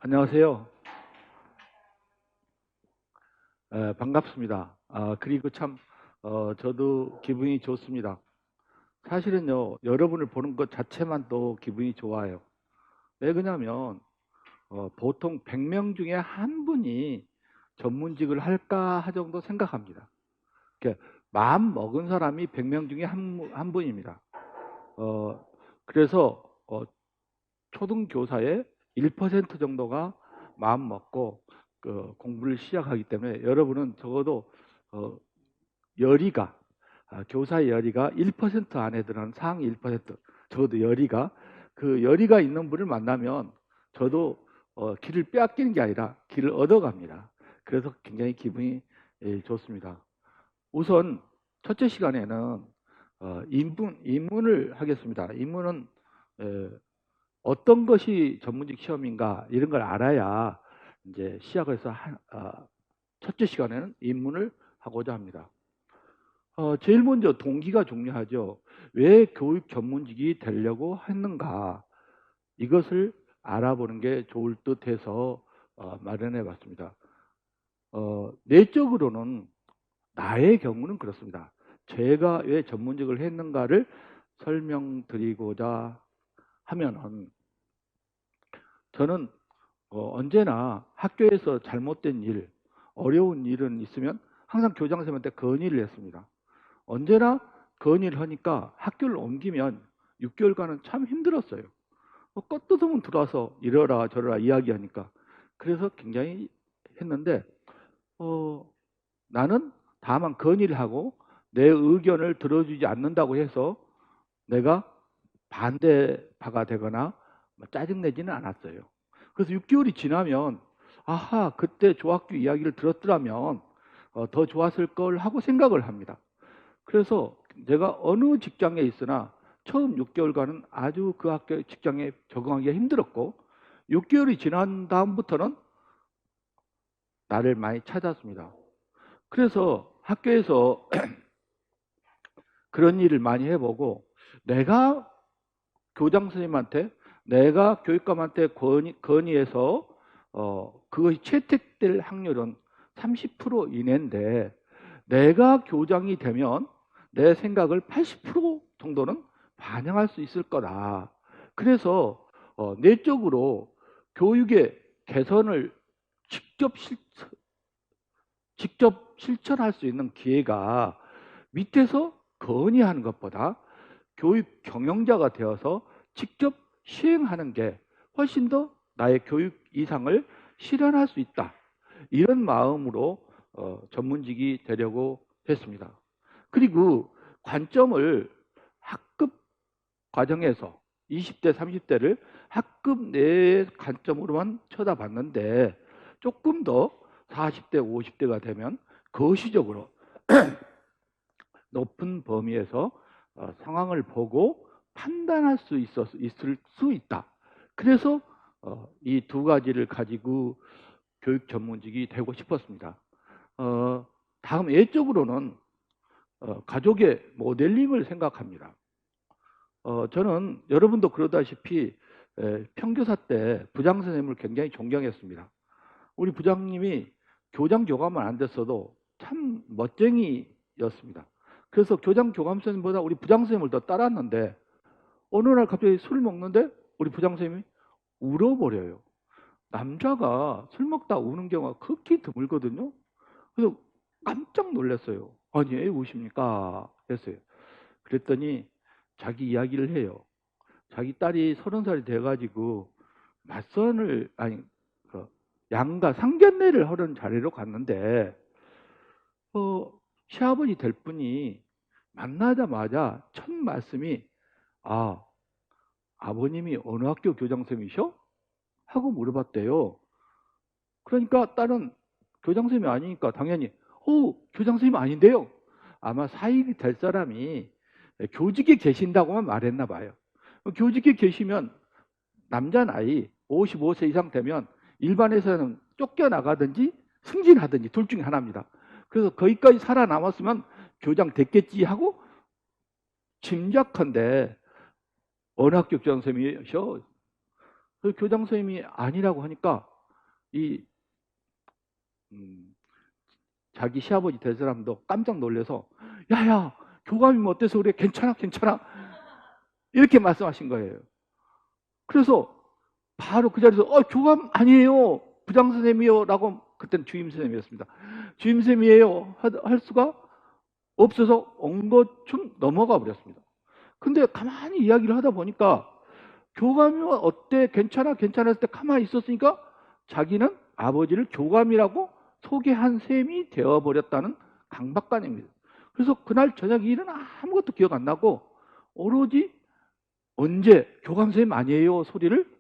안녕하세요. 반갑습니다. 그리고 참, 저도 기분이 좋습니다. 사실은요, 여러분을 보는 것 자체만도 기분이 좋아요. 왜 그러냐면, 보통 100명 중에 한 분이 전문직을 할까 정도 생각합니다. 그러니까 마음 먹은 사람이 100명 중에 한 분입니다. 어, 그래서, 초등교사의 1% 정도가 마음 먹고 공부를 시작하기 때문에 여러분은 적어도 어, 열의가 교사의 열의가 1% 안에 들어가는 상위 1% 적어도 열의가 그 열의가 있는 분을 만나면 저도 길을 빼앗기는 게 아니라 길을 얻어갑니다. 그래서 굉장히 기분이 좋습니다. 우선 첫째 시간에는 입문을 하겠습니다. 입문은 에, 어떤 것이 전문직 시험인가 이런 걸 알아야 이제 시작을 해서 첫째 시간에는 입문을 하고자 합니다. 제일 먼저 동기가 중요하죠. 왜 교육 전문직이 되려고 했는가 이것을 알아보는 게 좋을 듯 해서 마련해 봤습니다. 내적으로는 나의 경우는 그렇습니다. 제가 왜 전문직을 했는가를 설명드리고자 하면은 저는 언제나 학교에서 잘못된 일, 어려운 일은 있으면 항상 교장 선생님한테 건의를 했습니다. 언제나 건의를 하니까 학교를 옮기면 6개월간은 참 힘들었어요. 껏뜯으면 들어와서 이러라 저러라 이야기하니까. 그래서 굉장히 했는데 나는 다만 건의를 하고 내 의견을 들어주지 않는다고 해서 내가 반대파가 되거나 짜증내지는 않았어요. 그래서 6개월이 지나면 아하 그때 조학교 이야기를 들었더라면 더 좋았을 걸 하고 생각을 합니다. 그래서 제가 어느 직장에 있으나 처음 6개월간은 아주 그 학교 직장에 적응하기가 힘들었고 6개월이 지난 다음부터는 나를 많이 찾았습니다. 그래서 학교에서 그런 일을 많이 해보고 내가 교장 선생님한테 내가 교육감한테 건의해서 그것이 채택될 확률은 30% 이내인데 내가 교장이 되면 내 생각을 80% 정도는 반영할 수 있을 거다. 그래서 내적으로 교육의 개선을 직접 실천할 수 있는 기회가 밑에서 건의하는 것보다 교육 경영자가 되어서 직접 시행하는 게 훨씬 더 나의 교육 이상을 실현할 수 있다. 이런 마음으로 전문직이 되려고 했습니다. 그리고 관점을 학급 과정에서 20대, 30대를 학급 내의 관점으로만 쳐다봤는데 조금 더 40대, 50대가 되면 거시적으로 높은 범위에서 상황을 보고 판단할 수 있을 수 있다. 그래서 이 두 가지를 가지고 교육 전문직이 되고 싶었습니다. 다음 예적으로는 가족의 모델링을 생각합니다. 저는 여러분도 그러다시피 평교사 때 부장 선생님을 굉장히 존경했습니다. 우리 부장님이 교장 교감은 안 됐어도 참 멋쟁이였습니다. 그래서 교장 교감 선생님보다 우리 부장 선생님을 더 따랐는데 어느 날 갑자기 술을 먹는데 우리 부장 선생님이 울어버려요. 남자가 술 먹다 우는 경우가 극히 드물거든요. 그래서 깜짝 놀랐어요. 아니 왜 우십니까? 했어요. 그랬더니 자기 이야기를 해요. 자기 딸이 30살이 돼가지고 맞선을 아니 그 양가 상견례를 하는 자리로 갔는데 시아버지 될 분이 만나자마자 첫 말씀이 아버님이 어느 학교 교장선생님이셔? 하고 물어봤대요. 그러니까 딸은 교장선생님이 아니니까 당연히 교장선생님 아닌데요. 아마 사입이 될 사람이 교직에 계신다고만 말했나 봐요. 교직에 계시면 남자 나이 55세 이상 되면 일반에서는 쫓겨나가든지 승진하든지 둘 중에 하나입니다. 그래서 거기까지 살아남았으면 교장 됐겠지 하고 짐작한데 어느 학교 교장 선생님이셔? 그 교장 선생님이 아니라고 하니까 이 자기 시아버지 될 사람도 깜짝 놀라서 야야 교감이면 어때서 그래? 괜찮아 괜찮아 이렇게 말씀하신 거예요. 그래서 바로 그 자리에서 교감 아니에요 부장 선생님이요 라고, 그때는 주임 선생님이었습니다. 주임 선생님이에요 할 수가 없어서 엉거춤 넘어가 버렸습니다. 근데 가만히 이야기를 하다 보니까 교감이면 어때? 괜찮아 괜찮아 했을 때 가만히 있었으니까 자기는 아버지를 교감이라고 소개한 셈이 되어버렸다는 강박관입니다. 그래서 그날 저녁 일은 아무것도 기억 안 나고 오로지 언제 교감 선생님 아니에요 소리를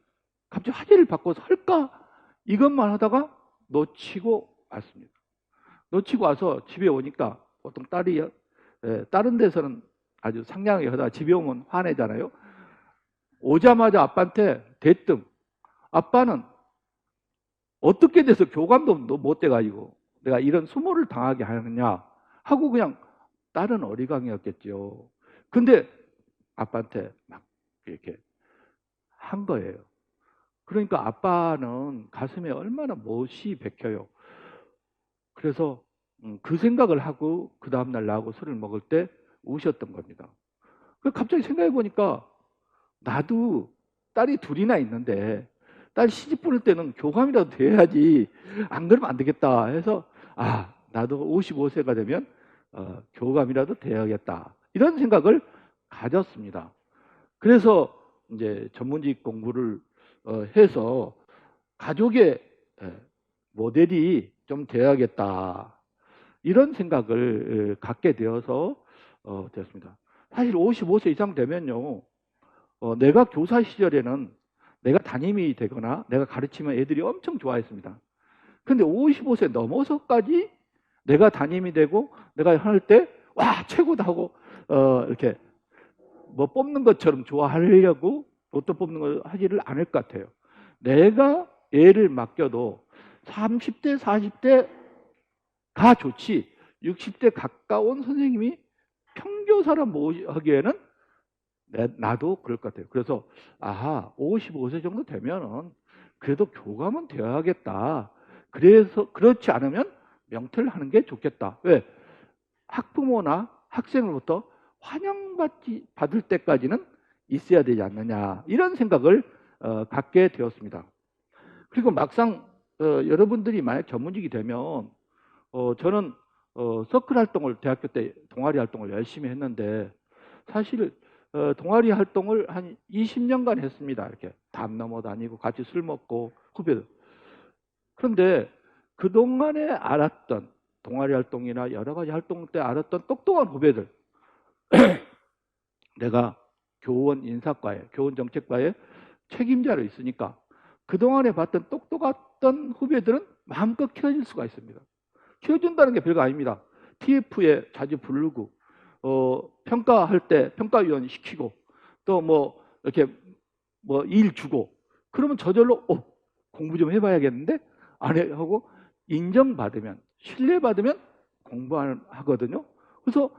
갑자기 화제를 바꿔서 할까 이것만 하다가 놓치고 왔습니다. 놓치고 와서 집에 오니까 보통 딸이 다른 데서는 아주 상냥하게 하다가 집에 오면 화내잖아요. 오자마자 아빠한테 대뜸 아빠는 어떻게 돼서 교감도 못 돼가지고 내가 이런 수모를 당하게 하느냐 하고 그냥 딸은 어리광이었겠죠. 근데 아빠한테 막 이렇게 한 거예요. 그러니까 아빠는 가슴에 얼마나 못이 박혀요. 그래서 그 생각을 하고 그 다음날 나하고 술을 먹을 때 우셨던 겁니다. 갑자기 생각해 보니까 나도 딸이 둘이나 있는데 딸 시집 보낼 때는 교감이라도 돼야지 안 그러면 안 되겠다 해서 나도 55세가 되면 교감이라도 돼야겠다 이런 생각을 가졌습니다. 그래서 이제 전문직 공부를 해서 가족의 모델이 좀 돼야겠다 이런 생각을 갖게 되어서 됐습니다. 사실 55세 이상 되면요 내가 교사 시절에는 내가 담임이 되거나 내가 가르치면 애들이 엄청 좋아했습니다. 근데 55세 넘어서까지 내가 담임이 되고 내가 할 때 와 최고다 하고 이렇게 뭐 뽑는 것처럼 좋아하려고 로또 뽑는 걸 하지를 않을 것 같아요. 내가 애를 맡겨도 30대 40대가 좋지 60대 가까운 선생님이 평교사라 하기에는 나도 그럴 것 같아요. 그래서 55세 정도 되면은 그래도 교감은 되어야겠다. 그래서 그렇지 않으면 명퇴를 하는 게 좋겠다. 왜? 학부모나 학생으로부터 받을 때까지는 있어야 되지 않느냐 이런 생각을 갖게 되었습니다. 그리고 막상 여러분들이 만약 전문직이 되면 저는 서클 활동을 대학교 때 동아리 활동을 열심히 했는데 사실 동아리 활동을 한 20년간 했습니다. 이렇게 담 넘어 다니고 같이 술 먹고 후배들. 그런데 그동안에 알았던 동아리 활동이나 여러 가지 활동 때 알았던 똑똑한 후배들 내가 교원 인사과에 교원 정책과에 책임자로 있으니까 그동안에 봤던 똑똑했던 후배들은 마음껏 키워질 수가 있습니다. 키워준다는 게 별거 아닙니다. TF에 자주 부르고 평가할 때 평가위원 시키고 또 뭐 이렇게 뭐 일 주고 그러면 저절로 공부 좀 해봐야겠는데 안 해 하고 인정받으면 신뢰받으면 공부하거든요. 그래서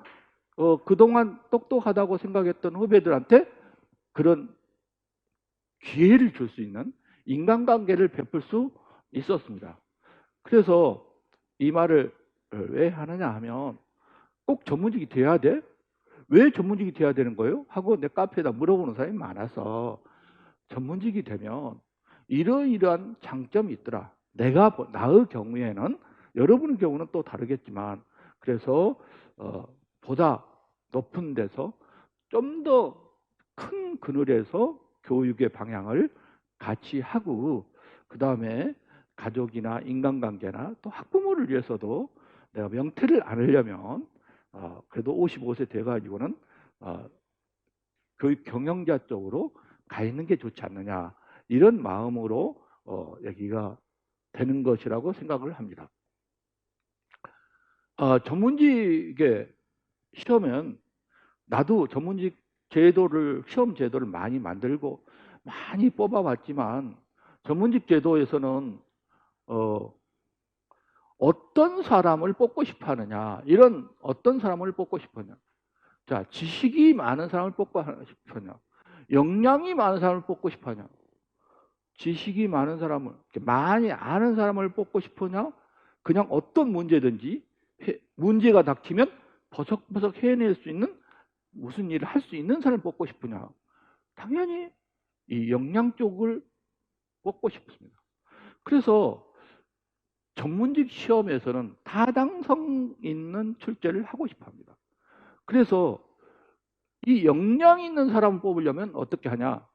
그동안 똑똑하다고 생각했던 후배들한테 그런 기회를 줄 수 있는 인간관계를 베풀 수 있었습니다. 그래서 이 말을 왜 하느냐 하면 꼭 전문직이 돼야 돼? 왜 전문직이 돼야 되는 거예요? 하고 내 카페에다 물어보는 사람이 많아서 전문직이 되면 이러이러한 장점이 있더라. 나의 경우에는 여러분의 경우는 또 다르겠지만 그래서 보다 높은 데서 좀 더 큰 그늘에서 교육의 방향을 같이 하고 그 다음에 가족이나 인간관계나 또 학부모를 위해서도 내가 명퇴를 안 하려면 그래도 55세 돼가지고는 교육 경영자 쪽으로 가 있는 게 좋지 않느냐 이런 마음으로 얘기가 되는 것이라고 생각을 합니다. 전문직의 시험은 나도 전문직 시험 제도를 많이 만들고 많이 뽑아봤지만 전문직 제도에서는 어떤 사람을 뽑고 싶어 하느냐 어떤 사람을 뽑고 싶어 하냐 자 지식이 많은 사람을 뽑고 싶어 하냐 역량이 많은 사람을 뽑고 싶어 하냐 지식이 많은 사람을, 많이 아는 사람을 뽑고 싶으냐? 그냥 어떤 문제든지 문제가 닥치면 버석버석 해낼 수 있는, 무슨 일을 할 수 있는 사람을 뽑고 싶으냐? 당연히 이 역량 쪽을 뽑고 싶습니다. 그래서 전문직 시험에서는 다당성 있는 출제를 하고 싶어 합니다. 그래서 이 역량 있는 사람을 뽑으려면 어떻게 하냐?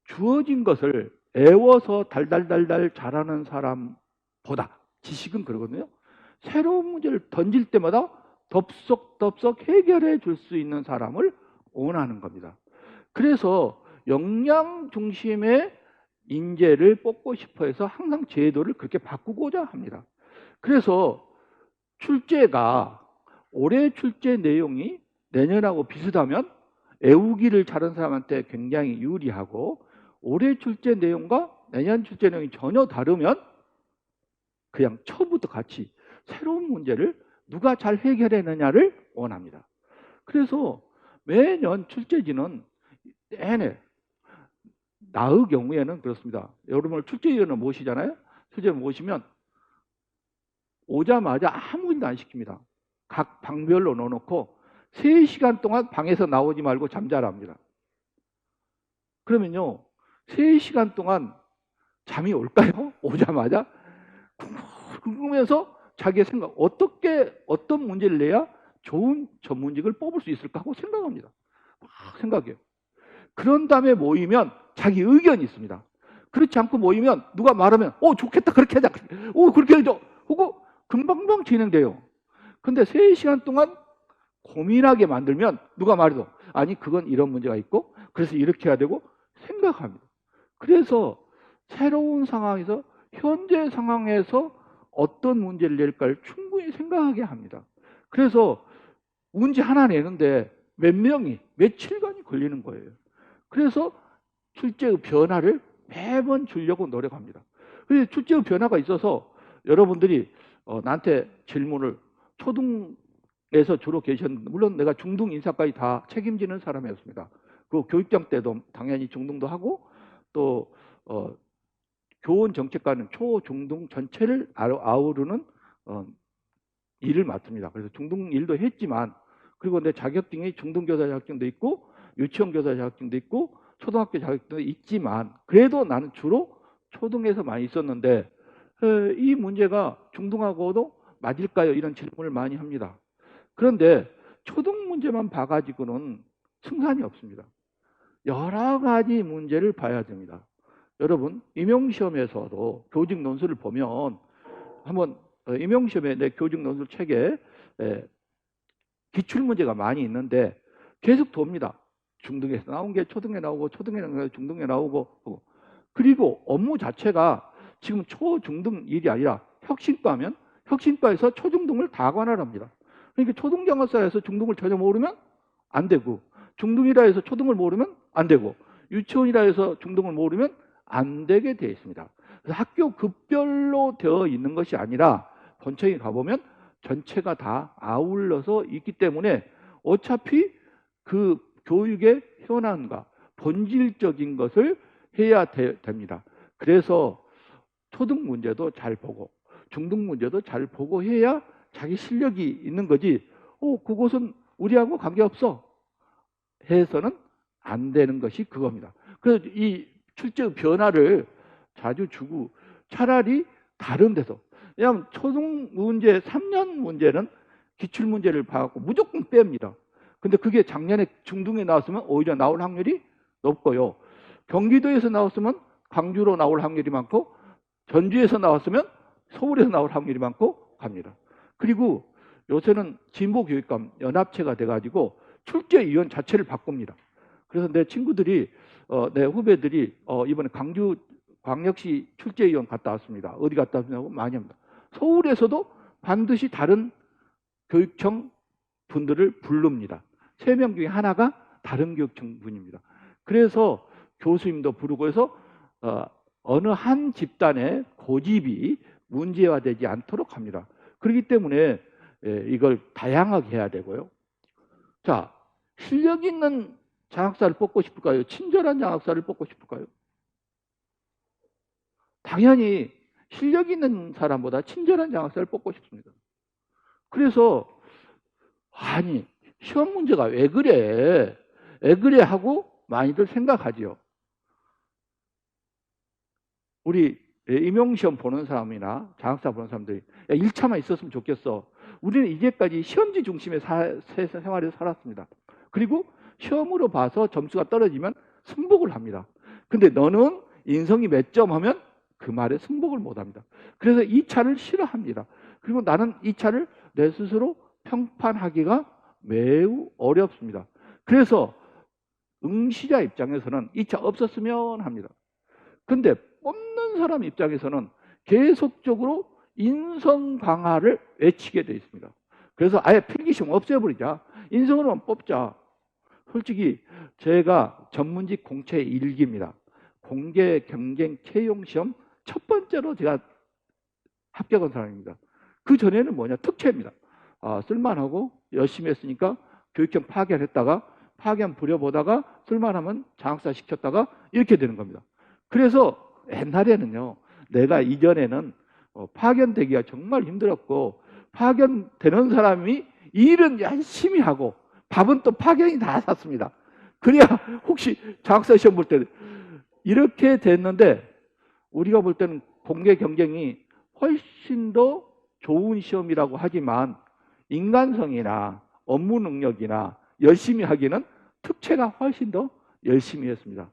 주어진 것을 애워서 달달달달 잘하는 사람보다, 지식은 그러거든요. 새로운 문제를 던질 때마다 덥석덥석 해결해 줄 수 있는 사람을 원하는 겁니다. 그래서 역량 중심의 인재를 뽑고 싶어 해서 항상 제도를 그렇게 바꾸고자 합니다. 그래서 출제가, 올해 출제 내용이 내년하고 비슷하면 애우기를 잘하는 사람한테 굉장히 유리하고, 올해 출제 내용과 내년 출제 내용이 전혀 다르면 그냥 처음부터 같이 새로운 문제를 누가 잘 해결해내냐를 원합니다. 그래서 매년 출제지는 내내, 나의 경우에는 그렇습니다. 여러분을 출제위원을 모시잖아요. 출제위원 모시면 오자마자 아무 일도 안 시킵니다. 각 방별로 넣어놓고 3시간 동안 방에서 나오지 말고 잠자랍니다. 그러면요, 3시간 동안 잠이 올까요? 오자마자 궁금해서 자기의 생각, 어떤 문제를 내야 좋은 전문직을 뽑을 수 있을까 하고 생각합니다. 막 생각해요. 그런 다음에 모이면 자기 의견이 있습니다. 그렇지 않고 모이면 누가 말하면 좋겠다, 그렇게 하자, 그렇게 하자 하고 금방금방 진행돼요. 근데 3시간 동안 고민하게 만들면 누가 말해도 아니 그건 이런 문제가 있고 그래서 이렇게 해야 되고 생각합니다. 그래서 새로운 상황에서, 현재 상황에서 어떤 문제를 낼까를 충분히 생각하게 합니다. 그래서 문제 하나 내는데 몇 명이 며칠간이 걸리는 거예요. 그래서 출제의 변화를 매번 주려고 노력합니다. 그래서 출제의 변화가 있어서 여러분들이 나한테 질문을, 초등에서 주로 계셨는데, 물론 내가 중등 인사까지 다 책임지는 사람이었습니다. 그 교육장 때도 당연히 중등도 하고, 또 교원 정책과는 초, 중등 전체를 아우르는 일을 맡습니다. 그래서 중등 일도 했지만, 그리고 내 자격증이 중등교사 자격증도 있고 유치원 교사 자격증도 있고 초등학교 자격증도 있지만, 그래도 나는 주로 초등에서 많이 있었는데 이 문제가 중등하고도 맞을까요? 이런 질문을 많이 합니다. 그런데 초등 문제만 봐가지고는 승산이 없습니다. 여러 가지 문제를 봐야 됩니다. 여러분, 임용시험에서도 교직 논술을 보면, 한번 임용시험에 내 교직 논술 책에 기출문제가 많이 있는데 계속 돕니다. 중등에서 나온 게 초등에 나오고, 초등에 나온 게 중등에 나오고. 그리고 업무 자체가 지금 초, 중등 일이 아니라 혁신과면 혁신과에서 초중등을 다 관할합니다. 그러니까 초등장학사에서 중등을 전혀 모르면 안 되고, 중등이라 해서 초등을 모르면 안 되고, 유치원이라 해서 중등을 모르면 안 되게 되어 있습니다. 그래서 학교 급별로 되어 있는 것이 아니라 본청에 가보면 전체가 다 아울러서 있기 때문에 어차피 그 교육의 현안과 본질적인 것을 해야 됩니다. 그래서 초등 문제도 잘 보고 중등 문제도 잘 보고 해야 자기 실력이 있는 거지, 그것은 우리하고 관계없어 해서는 안 되는 것이 그겁니다. 그래서 이 출제 변화를 자주 주고, 차라리 다른 데서, 왜냐하면 초등 문제 3년 문제는 기출 문제를 봐갖고 무조건 뺍니다. 근데 그게 작년에 중등에 나왔으면 오히려 나올 확률이 높고요, 경기도에서 나왔으면 광주로 나올 확률이 많고, 전주에서 나왔으면 서울에서 나올 확률이 많고 갑니다. 그리고 요새는 진보교육감 연합체가 돼가지고 출제위원 자체를 바꿉니다. 그래서 내 친구들이, 내 후배들이 이번에 광주 광역시 출제위원 갔다 왔습니다. 어디 갔다 왔냐고 많이 합니다. 서울에서도 반드시 다른 교육청 분들을 부릅니다. 3명 중에 하나가 다른 교육청 분입니다. 그래서 교수님도 부르고 해서 어느 한 집단의 고집이 문제화되지 않도록 합니다. 그렇기 때문에 이걸 다양하게 해야 되고요. 자, 실력 있는 장학사를 뽑고 싶을까요? 친절한 장학사를 뽑고 싶을까요? 당연히 실력 있는 사람보다 친절한 장학사를 뽑고 싶습니다. 그래서 아니 시험 문제가 왜 그래? 왜 그래 하고 많이들 생각하지요. 우리 임용시험 보는 사람이나 장학사 보는 사람들이 야, 1차만 있었으면 좋겠어. 우리는 이제까지 시험지 중심의 생활에서 살았습니다. 그리고 시험으로 봐서 점수가 떨어지면 승복을 합니다. 근데 너는 인성이 몇 점 하면 그 말에 승복을 못 합니다. 그래서 2차를 싫어합니다. 그리고 나는 2차를 내 스스로 평판하기가 매우 어렵습니다. 그래서 응시자 입장에서는 2차 없었으면 합니다. 근데 뽑는 사람 입장에서는 계속적으로 인성 강화를 외치게 되어 있습니다. 그래서 아예 필기시험 없애버리자. 인성으로만 뽑자. 솔직히 제가 전문직 공채 1기입니다. 공개 경쟁 채용시험 첫 번째로 제가 합격한 사람입니다. 그 전에는 뭐냐? 특채입니다. 쓸만하고 열심히 했으니까 교육청 파견했다가 파견 부려보다가 쓸만하면 장학사 시켰다가 이렇게 되는 겁니다. 그래서 옛날에는요, 내가 이전에는 파견되기가 정말 힘들었고 파견되는 사람이 일은 열심히 하고 밥은 또 파견이 다 샀습니다. 그래야 혹시 장학사 시험 볼 때 이렇게 됐는데 우리가 볼 때는 공개 경쟁이 훨씬 더 좋은 시험이라고 하지만 인간성이나 업무 능력이나 열심히 하기는 특채가 훨씬 더 열심히 했습니다.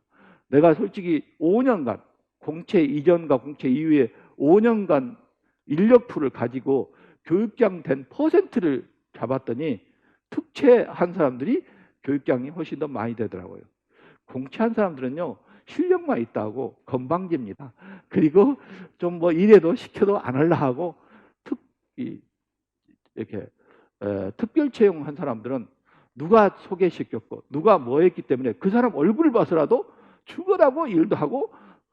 내가 솔직히 5년간 공채 이전과 공채 이후에 5년간 인력풀을 가지고 교육장 된 퍼센트를 잡았더니 특채한 사람들이 교육장이 훨씬 더 많이 되더라고요. 공채한 사람들은요, 실력만 있다고 건방집니다. 그리고 좀 뭐 이래도 시켜도 안 하려 하고 이렇게 특별 채용한 사람들은 누가 소개시켰고 누가 뭐 했기 때문에 그 사람 얼굴을 봐서라도 죽으라고 일도 하고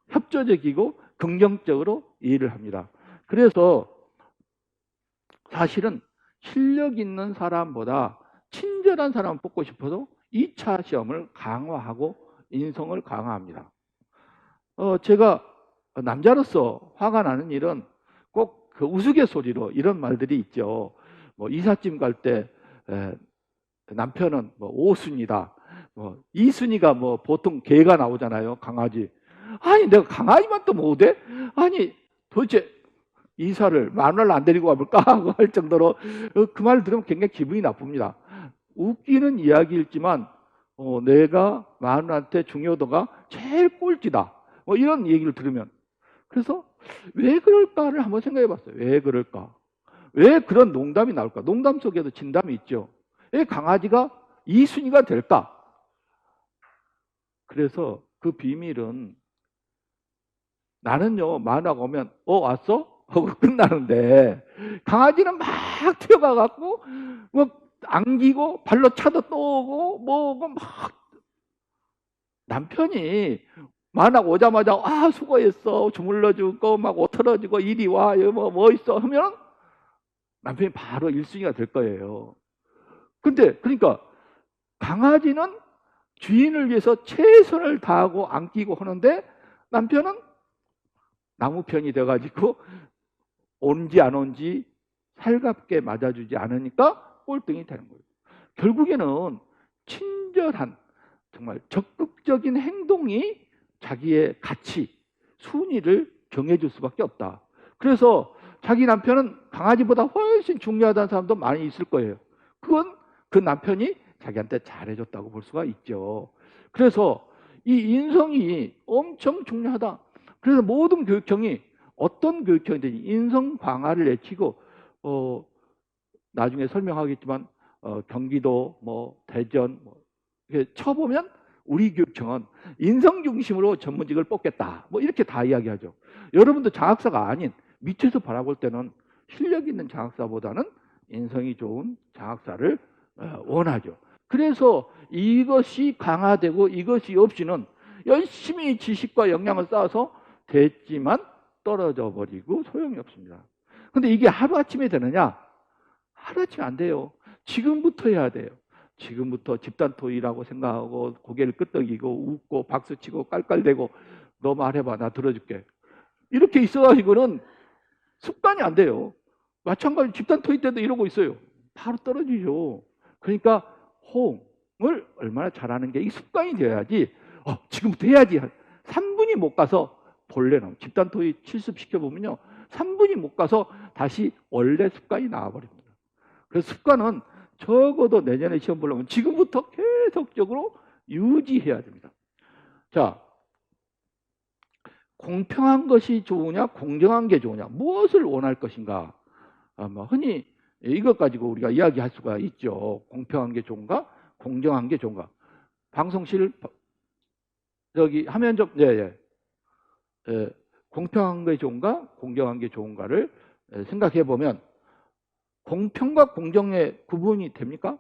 협조적이고 긍정적으로 일을 합니다. 그래서 사실은 실력 있는 사람보다 친절한 사람을 뽑고 싶어도 2차 시험을 강화하고 인성을 강화합니다. 제가 남자로서 화가 나는 일은 꼭 그 우스갯소리로 이런 말들이 있죠. 뭐 이삿짐 갈 때 남편은 뭐 5순이다. 뭐 2순위가 뭐 보통 개가 나오잖아요. 강아지. 아니 내가 강아지만 또 못해? 아니 도대체 이사를 마누라를 안 데리고 와볼까 하고 할 정도로 그 말을 들으면 굉장히 기분이 나쁩니다. 웃기는 이야기일지만 내가 마누라한테 중요도가 제일 꼴찌다. 뭐 이런 얘기를 들으면 그래서 왜 그럴까를 한번 생각해 봤어요. 왜 그럴까? 왜 그런 농담이 나올까? 농담 속에도 진담이 있죠. 왜 강아지가 2순위가 될까? 그래서 그 비밀은 나는요, 마누라가 오면 왔어? 하고 끝나는데 강아지는 막 튀어가 갖고 뭐 안기고 발로 차도 또 오고 뭐고 막 남편이 마누라가 오자마자 수고했어 주물러주고 막 옷 털어주고 이리 와 뭐 있어 하면 남편이 바로 1순위가 될 거예요. 근데 그러니까 강아지는 주인을 위해서 최선을 다하고 안기고 하는데 남편은 나무편이 돼가지고 온지 안 온지 살갑게 맞아주지 않으니까 꼴등이 되는 거예요. 결국에는 친절한 정말 적극적인 행동이 자기의 가치, 순위를 정해줄 수밖에 없다. 그래서 자기 남편은 강아지보다 훨씬 중요하다는 사람도 많이 있을 거예요. 그건 그 남편이 자기한테 잘해줬다고 볼 수가 있죠. 그래서 이 인성이 엄청 중요하다. 그래서 모든 교육청이 어떤 교육청이든지 인성 강화를 내치고 나중에 설명하겠지만 경기도 뭐 대전 뭐 이렇게 쳐보면 우리 교육청은 인성 중심으로 전문직을 뽑겠다. 뭐 이렇게 다 이야기하죠. 여러분도 장학사가 아닌 밑에서 바라볼 때는 실력 있는 장학사보다는 인성이 좋은 장학사를 원하죠. 그래서 이것이 강화되고 이것이 없이는 열심히 지식과 역량을 쌓아서 됐지만 떨어져 버리고 소용이 없습니다. 근데 이게 하루아침에 되느냐? 하루아침에 안 돼요. 지금부터 해야 돼요. 지금부터 집단 토의라고 생각하고 고개를 끄덕이고 웃고 박수치고 깔깔대고 너 말해봐 나 들어줄게. 이렇게 있어가지고는 습관이 안 돼요. 마찬가지 집단 토익 때도 이러고 있어요. 바로 떨어지죠. 그러니까 호응을 얼마나 잘하는 게 이 습관이 되어야지 지금부터 해야지. 3분이 못 가서 본래는 집단 토익 실습시켜보면요. 3분이 못 가서 다시 원래 습관이 나와버립니다. 그래서 습관은 적어도 내년에 시험 보려면 지금부터 계속적으로 유지해야 됩니다. 자, 공평한 것이 좋으냐 공정한 게 좋으냐 무엇을 원할 것인가. 흔히 이것 가지고 우리가 이야기할 수가 있죠. 공평한 게 좋은가 공정한 게 좋은가. 방송실 여기 화면 좀 공평한 게 좋은가 공정한 게 좋은가를 생각해 보면 공평과 공정의 구분이 됩니까?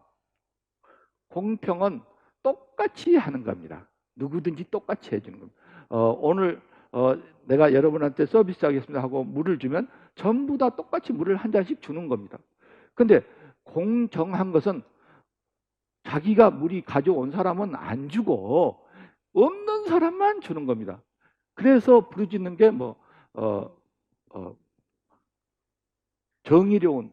공평은 똑같이 하는 겁니다. 누구든지 똑같이 해주는 겁니다. 오늘 내가 여러분한테 서비스 하겠습니다 하고 물을 주면 전부 다 똑같이 물을 한 잔씩 주는 겁니다. 근데 공정한 것은 자기가 물이 가져온 사람은 안 주고 없는 사람만 주는 겁니다. 그래서 부르짖는 게 정의로운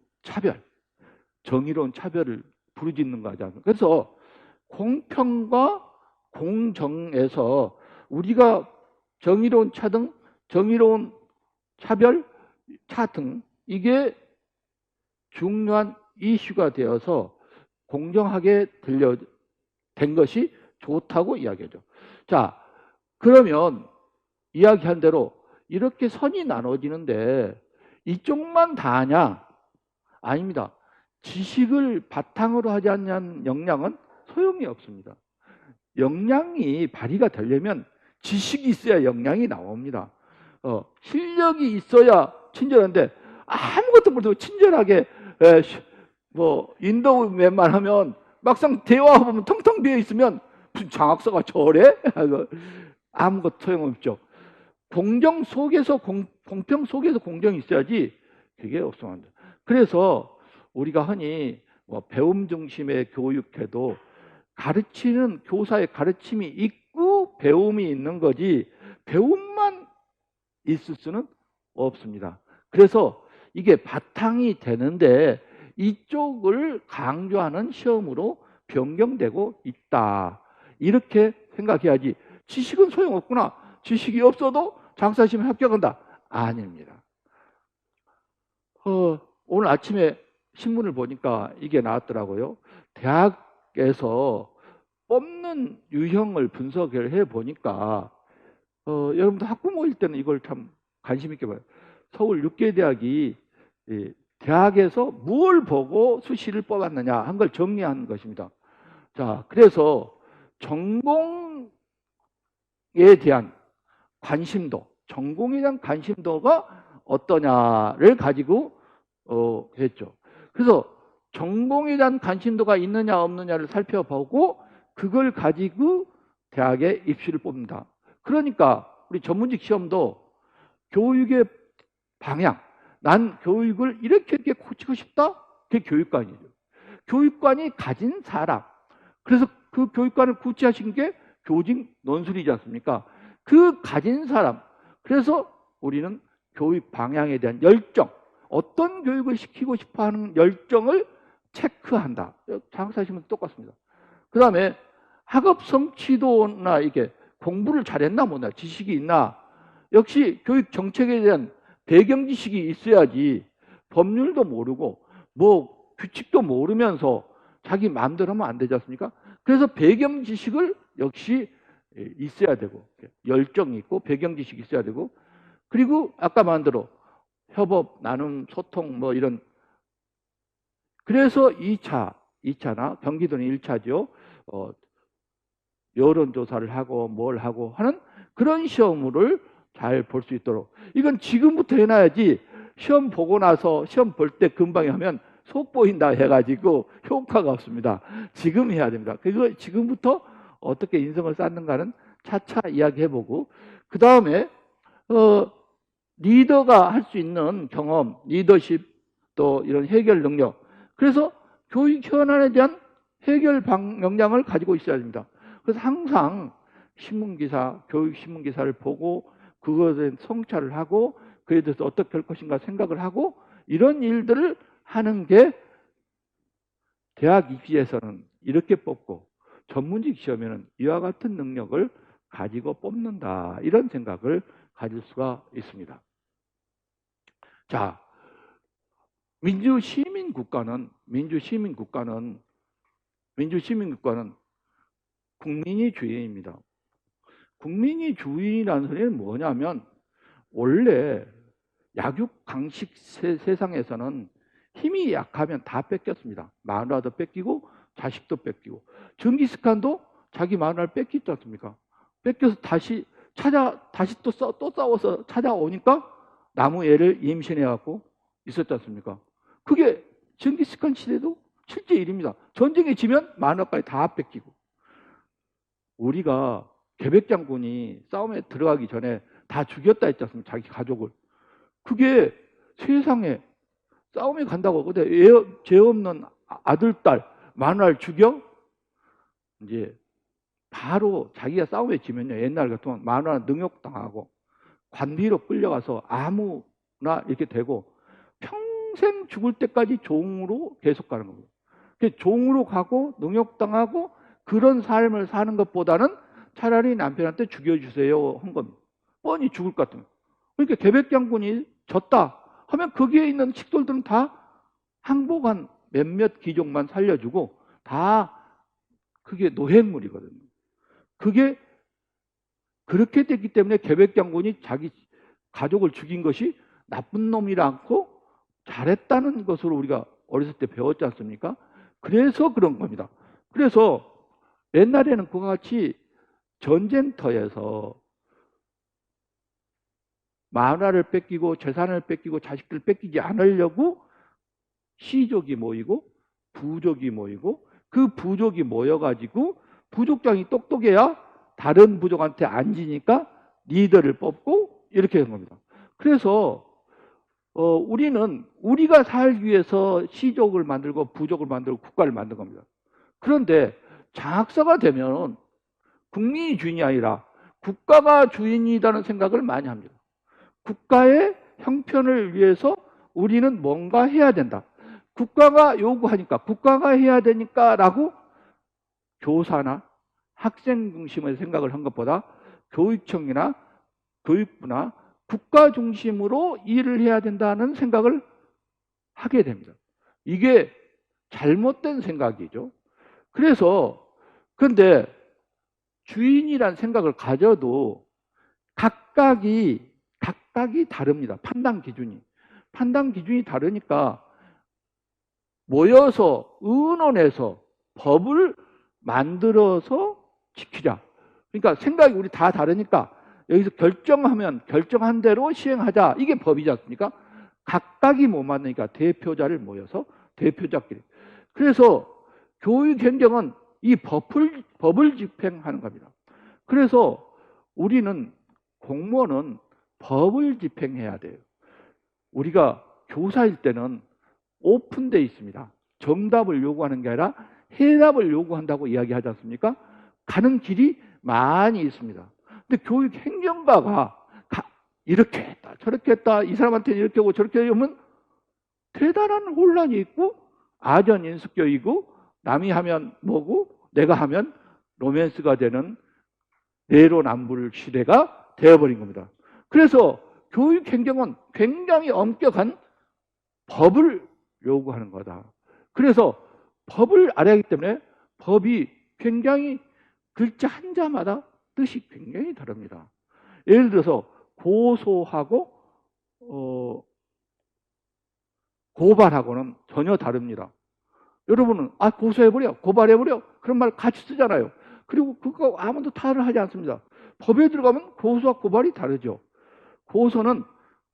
차별을 부르짖는 거죠. 그래서 공평과 공정에서 우리가 정의로운 차등, 정의로운 차별, 차등 이게 중요한 이슈가 되어서 공정하게 된 것이 좋다고 이야기하죠. 자, 그러면 이야기한 대로 이렇게 선이 나눠지는데 이쪽만 다 하냐? 아닙니다. 지식을 바탕으로 하지 않는 역량은 소용이 없습니다. 역량이 발휘가 되려면 지식이 있어야 역량이 나옵니다. 실력이 있어야 친절한데 아무것도 모르고 친절하게 인도맨만 하면 막상 대화해보면 텅텅 비어 있으면 무슨 장학사가 저래? 아무것도 소용없죠. 공정 속에서 공평 속에서 공정이 있어야지 그게 없습니다. 그래서 우리가 흔히 배움 중심의 교육해도 가르치는 교사의 가르침이 있고 배움이 있는 거지 배움만 있을 수는 없습니다. 그래서 이게 바탕이 되는데 이쪽을 강조하는 시험으로 변경되고 있다. 이렇게 생각해야지 지식은 소용없구나. 지식이 없어도 장사시험에 합격한다. 아닙니다. 오늘 아침에 신문을 보니까 이게 나왔더라고요. 대학에서 뽑는 유형을 분석을 해보니까 여러분도 학부모일 때는 이걸 참 관심 있게 봐요. 서울 육계대학이 대학에서 뭘 보고 수시를 뽑았느냐 한 걸 정리한 것입니다. 자, 그래서 전공에 대한 관심도, 전공에 대한 관심도가 어떠냐를 가지고 했죠. 그래서 전공에 대한 관심도가 있느냐 없느냐를 살펴보고 그걸 가지고 대학에 입시를 뽑는다. 그러니까 우리 전문직 시험도 교육의 방향, 난 교육을 이렇게 고치고 싶다? 그게 교육관이죠. 교육관이 가진 사람. 그래서 그 교육관을 구체하신 게 교직 논술이지 않습니까? 그 가진 사람. 그래서 우리는 교육 방향에 대한 열정, 어떤 교육을 시키고 싶어 하는 열정을 체크한다. 장사하시면 똑같습니다. 그 다음에 학업 성취도나 이게 공부를 잘했나 못했나, 지식이 있나. 역시 교육 정책에 대한 배경 지식이 있어야지 법률도 모르고 규칙도 모르면서 자기 마음대로 하면 안 되지 않습니까? 그래서 배경 지식을 역시 있어야 되고 열정이 있고 배경 지식이 있어야 되고 그리고 아까 말한 대로 협업, 나눔, 소통 이런 그래서 2차나 경기도는 1차죠. 여론조사를 하고 뭘 하고 하는 그런 시험을 잘 볼 수 있도록 이건 지금부터 해놔야지 시험 보고 나서 시험 볼 때 금방 하면 속 보인다 해가지고 효과가 없습니다. 지금 해야 됩니다. 그리고 지금부터 어떻게 인성을 쌓는가는 차차 이야기해보고 그 다음에 리더가 할 수 있는 경험, 리더십 또 이런 해결 능력 그래서 교육 현안에 대한 해결 역량을 가지고 있어야 됩니다. 그래서 항상 신문기사, 교육 신문기사를 보고 그것에 대한 성찰을 하고 그에 대해서 어떻게 할 것인가 생각을 하고 이런 일들을 하는 게 대학 입시에서는 이렇게 뽑고 전문직 시험에는 이와 같은 능력을 가지고 뽑는다. 이런 생각을 가질 수가 있습니다. 자, 민주시민 국가는 국민이 주인입니다. 국민이 주인이라는 소리는 뭐냐면 원래 약육 강식 세상에서는 힘이 약하면 다 뺏겼습니다. 마누라도 뺏기고 자식도 뺏기고 징기스칸도 자기 마누라를 뺏기지 않습니까? 뺏겨서 다시 또 싸워서 찾아오니까 나무 애를 임신해 갖고 있었지 않습니까? 그게 징기스칸 시대도 실제 일입니다. 전쟁에 지면 마누라까지 다 뺏기고 우리가 계백 장군이 싸움에 들어가기 전에 다 죽였다 했지 않습니까? 자기 가족을. 그게 세상에 싸움에 간다고 근데 죄 없는 아들, 딸, 마누라를 죽여? 이제 바로 자기가 싸움에 지면요. 옛날 같으면 마누라 능욕당하고 관비로 끌려가서 아무나 이렇게 되고 평생 죽을 때까지 종으로 계속 가는 겁니다. 종으로 가고 능욕당하고 그런 삶을 사는 것보다는 차라리 남편한테 죽여주세요 한 겁니다. 뻔히 죽을 것 같으면. 그러니까 계백장군이 졌다 하면 거기에 있는 식솔들은 다 항복한 몇몇 귀족만 살려주고 다 그게 노획물이거든요. 그게 그렇게 됐기 때문에 계백장군이 자기 가족을 죽인 것이 나쁜 놈이라 않고 잘했다는 것으로 우리가 어렸을 때 배웠지 않습니까? 그래서 그런 겁니다. 그래서 옛날에는 그와 같이 전쟁터에서 마누라를 뺏기고 재산을 뺏기고 자식들을 뺏기지 않으려고 시족이 모이고 부족이 모이고 그 부족이 모여가지고 부족장이 똑똑해야 다른 부족한테 안 지니까 리더를 뽑고 이렇게 된 겁니다. 그래서 우리는 우리가 살기 위해서 시족을 만들고 부족을 만들고 국가를 만든 겁니다. 그런데 장학사가 되면 국민이 주인이 아니라 국가가 주인이라는 생각을 많이 합니다. 국가의 형편을 위해서 우리는 뭔가 해야 된다. 국가가 요구하니까 국가가 해야 되니까 라고 교사나 학생 중심의 생각을 한 것보다 교육청이나 교육부나 국가 중심으로 일을 해야 된다는 생각을 하게 됩니다. 이게 잘못된 생각이죠. 그래서 근데 주인이란 생각을 가져도 각각이 다릅니다. 판단 기준이 다르니까 모여서 의논해서 법을 만들어서 지키자. 그러니까 생각이 우리 다 다르니까 여기서 결정한 대로 시행하자. 이게 법이지 않습니까? 각각이 못 맞으니까 대표자를 모여서 대표자끼리. 그래서 교육 행정은 이 법을 집행하는 겁니다. 그래서 우리는 공무원은 법을 집행해야 돼요. 우리가 교사일 때는 오픈되어 있습니다. 정답을 요구하는 게 아니라 해답을 요구한다고 이야기하지 않습니까? 가는 길이 많이 있습니다. 근데 교육 행정가가 이렇게 했다, 저렇게 했다, 이 사람한테는 이렇게 하고 저렇게 하면 대단한 혼란이 있고 아전인수격이고 남이 하면 뭐고 내가 하면 로맨스가 되는 내로남불 시대가 되어버린 겁니다. 그래서 교육행정은 굉장히 엄격한 법을 요구하는 거다. 그래서 법을 알아야 하기 때문에 법이 굉장히 글자 한자마다 뜻이 굉장히 다릅니다. 예를 들어서 고소하고 고발하고는 전혀 다릅니다. 여러분은 고소해버려, 고발해버려 그런 말 같이 쓰잖아요. 그리고 그거 아무도 탈을 하지 않습니다. 법에 들어가면 고소와 고발이 다르죠. 고소는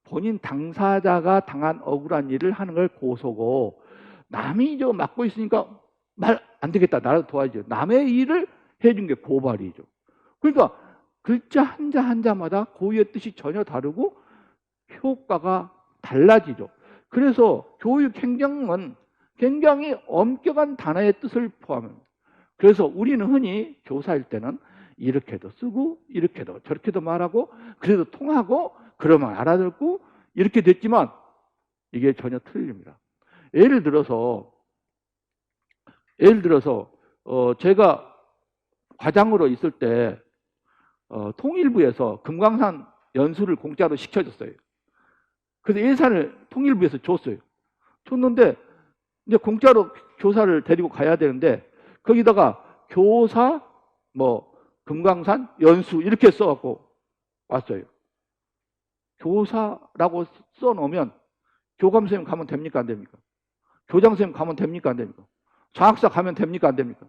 본인 당사자가 당한 억울한 일을 하는 걸 고소고, 남이 맡고 있으니까 말 안 되겠다, 나라도 도와야죠. 남의 일을 해준 게 고발이죠. 그러니까 글자 한자 한자마다 고유의 뜻이 전혀 다르고 효과가 달라지죠. 그래서 교육 행정은 굉장히 엄격한 단어의 뜻을 포함합니다. 그래서 우리는 흔히 교사일 때는 이렇게도 쓰고 이렇게도 저렇게도 말하고 그래도 통하고 그러면 알아듣고 이렇게 됐지만 이게 전혀 틀립니다. 예를 들어서 제가 과장으로 있을 때 통일부에서 금강산 연수를 공짜로 시켜줬어요. 그래서 예산을 통일부에서 줬어요. 줬는데 이제 공짜로 교사를 데리고 가야 되는데 거기다가 교사 금강산 연수 이렇게 써갖고 왔어요. 교사라고 써놓으면 교감 선생님 가면 됩니까? 안 됩니까? 교장 선생님 가면 됩니까? 안 됩니까? 장학사 가면 됩니까? 안 됩니까?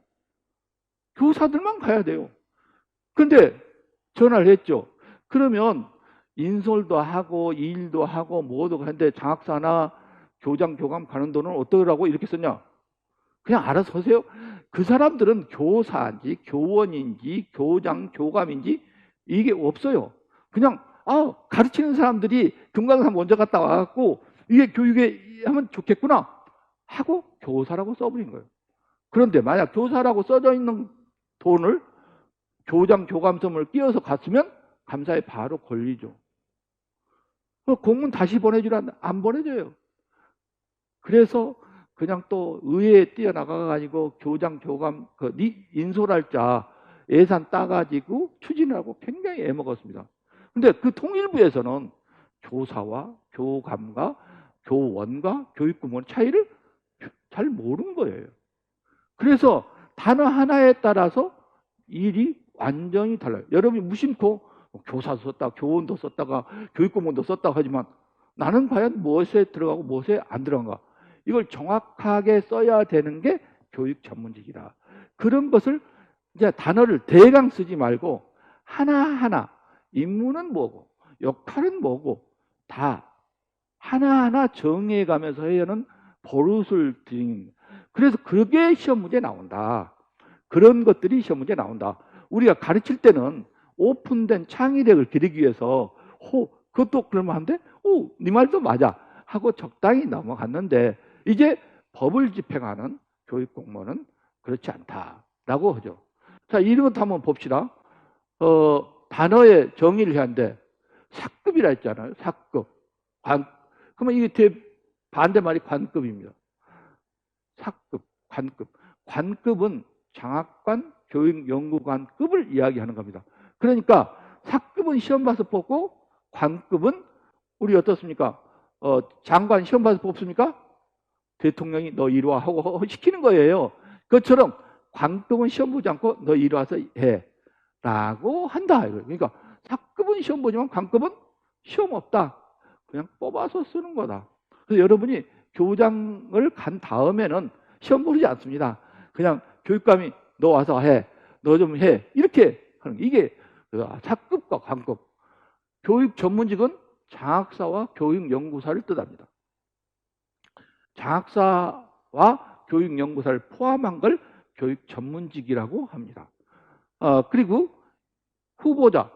교사들만 가야 돼요. 근데 전화를 했죠. 그러면 인솔도 하고 일도 하고 뭐도 하는데 장학사나 교장, 교감 가는 돈은 어떠라고 이렇게 썼냐? 그냥 알아서 하세요. 그 사람들은 교사인지 교원인지 교장, 교감인지 이게 없어요. 그냥 가르치는 사람들이 금강산 먼저 갔다 와갖고 이게 교육에 하면 좋겠구나 하고 교사라고 써버린 거예요. 그런데 만약 교사라고 써져 있는 돈을 교장, 교감점을 끼워서 갔으면 감사에 바로 걸리죠. 공문 다시 보내주라 안 보내줘요. 그래서 그냥 또 의회에 뛰어나가가지고 교장, 교감 인솔할 자 예산 따가지고 추진하고 굉장히 애먹었습니다. 근데 그 통일부에서는 교사와 교감과 교원과 교육부문 차이를 잘 모르는 거예요. 그래서 단어 하나에 따라서 일이 완전히 달라요. 여러분이 무심코 교사도 썼다, 교원도 썼다가 교육부문도 썼다고 하지만 나는 과연 무엇에 들어가고 무엇에 안 들어간가? 이걸 정확하게 써야 되는 게 교육 전문직이다. 그런 것을 이제 단어를 대강 쓰지 말고 하나하나 임무는 뭐고 역할은 뭐고 다 하나하나 정해가면서 해야 하는 버릇을 들인. 그래서 그게 시험 문제에 나온다. 그런 것들이 시험 문제에 나온다. 우리가 가르칠 때는 오픈된 창의력을 기르기 위해서 그것도 그러면 안 돼? 네 말도 맞아 하고 적당히 넘어갔는데 이제 법을 집행하는 교육 공무원은 그렇지 않다라고 하죠. 자, 이런 것도 한번 봅시다. 단어의 정의를 해야 하는데 사급이라 했잖아요. 사급. 그러면 이게 반대말이 관급입니다. 사급, 관급. 관급은 장학관, 교육연구관급을 이야기하는 겁니다. 그러니까 사급은 시험 봐서 뽑고 관급은 우리 어떻습니까? 장관 시험 봐서 뽑습니까? 대통령이 너 이리 와 하고 시키는 거예요. 그것처럼 관급은 시험 보지 않고 너 이리 와서 해 라고 한다. 그러니까 사급은 시험 보지만 관급은 시험 없다. 그냥 뽑아서 쓰는 거다. 그래서 여러분이 교장을 간 다음에는 시험 보지 않습니다. 그냥 교육감이 너 와서 해, 너 좀 해 이렇게 하는 게 이게 사급과 관급. 교육 전문직은 장학사와 교육연구사를 뜻합니다. 장학사와 교육연구사를 포함한 걸 교육 전문직이라고 합니다. 그리고 후보자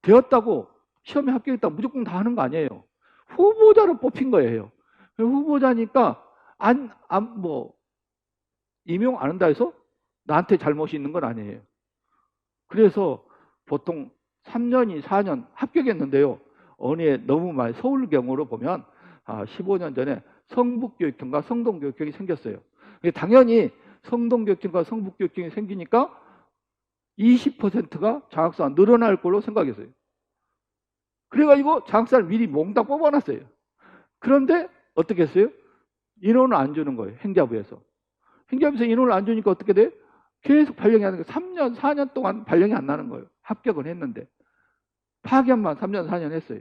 되었다고 시험에 합격했다고 무조건 다 하는 거 아니에요. 후보자로 뽑힌 거예요. 후보자니까 임용 안 한다 해서 나한테 잘못이 있는 건 아니에요. 그래서 보통 3년이 4년 합격했는데요. 어느 해 너무 많이 서울 경우로 보면 15년 전에 성북교육청과 성동교육청이 생겼어요. 당연히 성동교육청과 성북교육청이 생기니까 20%가 장학사가 늘어날 걸로 생각했어요. 그래가지고 장학사를 미리 몽땅 뽑아놨어요. 그런데 어떻게 했어요? 인원을 안 주는 거예요. 행자부에서. 행자부에서 인원을 안 주니까 어떻게 돼요? 계속 발령이 안 나는 거예요. 3년, 4년 동안 발령이 안 나는 거예요. 합격은 했는데. 파견만 3년, 4년 했어요.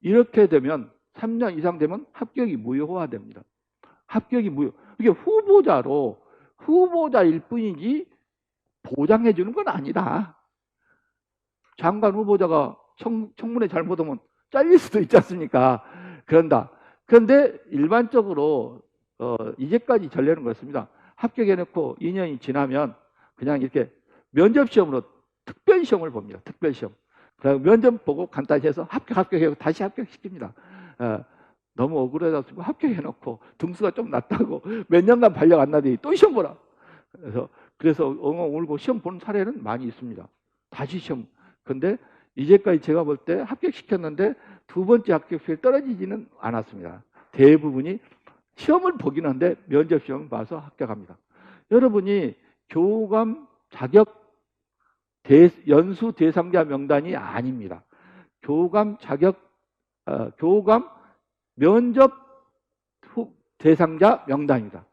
이렇게 되면 3년 이상 되면 합격이 무효화됩니다. 합격이 무효. 이게 후보자일 뿐이지 보장해 주는 건 아니다. 장관 후보자가 청문회 잘못하면 잘릴 수도 있지 않습니까? 그런다. 그런데 일반적으로 이제까지 전례는 그렇습니다. 합격해놓고 2년이 지나면 그냥 이렇게 면접시험으로 특별시험을 봅니다. 특별시험. 면접 보고 간단히 해서 합격해서 다시 합격시킵니다. 너무 억울해서 합격해놓고 등수가 좀 낮다고 몇 년간 발령 안 나더니 또 시험 보라. 그래서 그래서 엉엉 울고 시험 보는 사례는 많이 있습니다. 다시 시험. 근데 이제까지 제가 볼 때 합격시켰는데 두 번째 합격시에 떨어지지는 않았습니다. 대부분이 시험을 보긴 한데 면접 시험 봐서 합격합니다. 여러분이 교감 자격 연수 대상자 명단이 아닙니다. 교감 자격 교감 면접 대상자 명단입니다.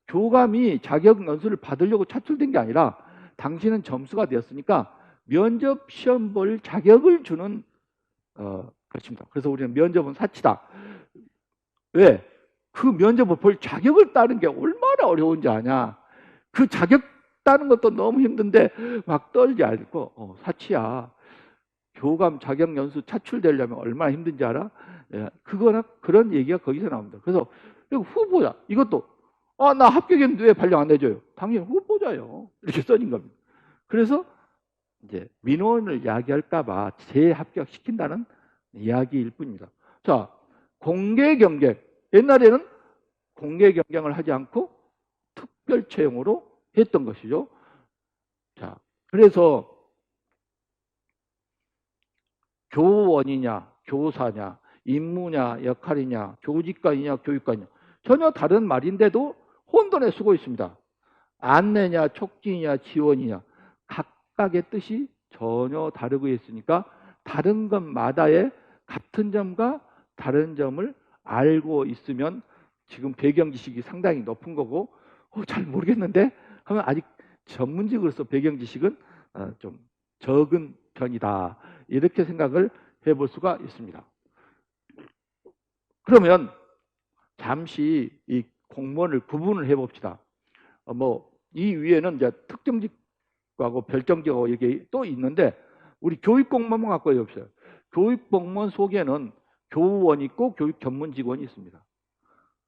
교감이 자격 연수를 받으려고 차출된 게 아니라 당신은 점수가 되었으니까 면접 시험 볼 자격을 주는 것입니다. 그래서 우리는 면접은 사치다. 왜? 그 면접을 볼 자격을 따는 게 얼마나 어려운지 아냐. 그 자격 따는 것도 너무 힘든데 막 떨지 않고 사치야. 교감 자격 연수 차출되려면 얼마나 힘든지 알아? 예, 그거나 그런 얘기가 거기서 나옵니다. 그래서 후보자 이것도 나 합격했는데 왜 발령 안 해줘요? 당연히 후보자요. 이렇게 써진 겁니다. 그래서 이제 민원을 야기할까봐 재합격시킨다는 이야기일 뿐입니다. 자, 공개 경쟁. 옛날에는 공개 경쟁을 하지 않고 특별 채용으로 했던 것이죠. 자, 그래서 교원이냐, 교사냐, 임무냐, 역할이냐, 교직관이냐, 교육관이냐 전혀 다른 말인데도 혼돈에 쓰고 있습니다. 안내냐, 촉진이냐, 지원이냐 각각의 뜻이 전혀 다르고 있으니까 다른 것마다의 같은 점과 다른 점을 알고 있으면 지금 배경 지식이 상당히 높은 거고 잘 모르겠는데 하면 아직 전문직으로서 배경 지식은 좀 적은 편이다. 이렇게 생각을 해볼 수가 있습니다. 그러면 잠시 이 공무원을 구분을 해봅시다. 이 위에는 이제 특정직하고 별정직하고 이게 또 있는데 우리 교육공무원만 갖고 해봅시다. 교육공무원 속에는 교원 있고 교육 전문 직원이 있습니다.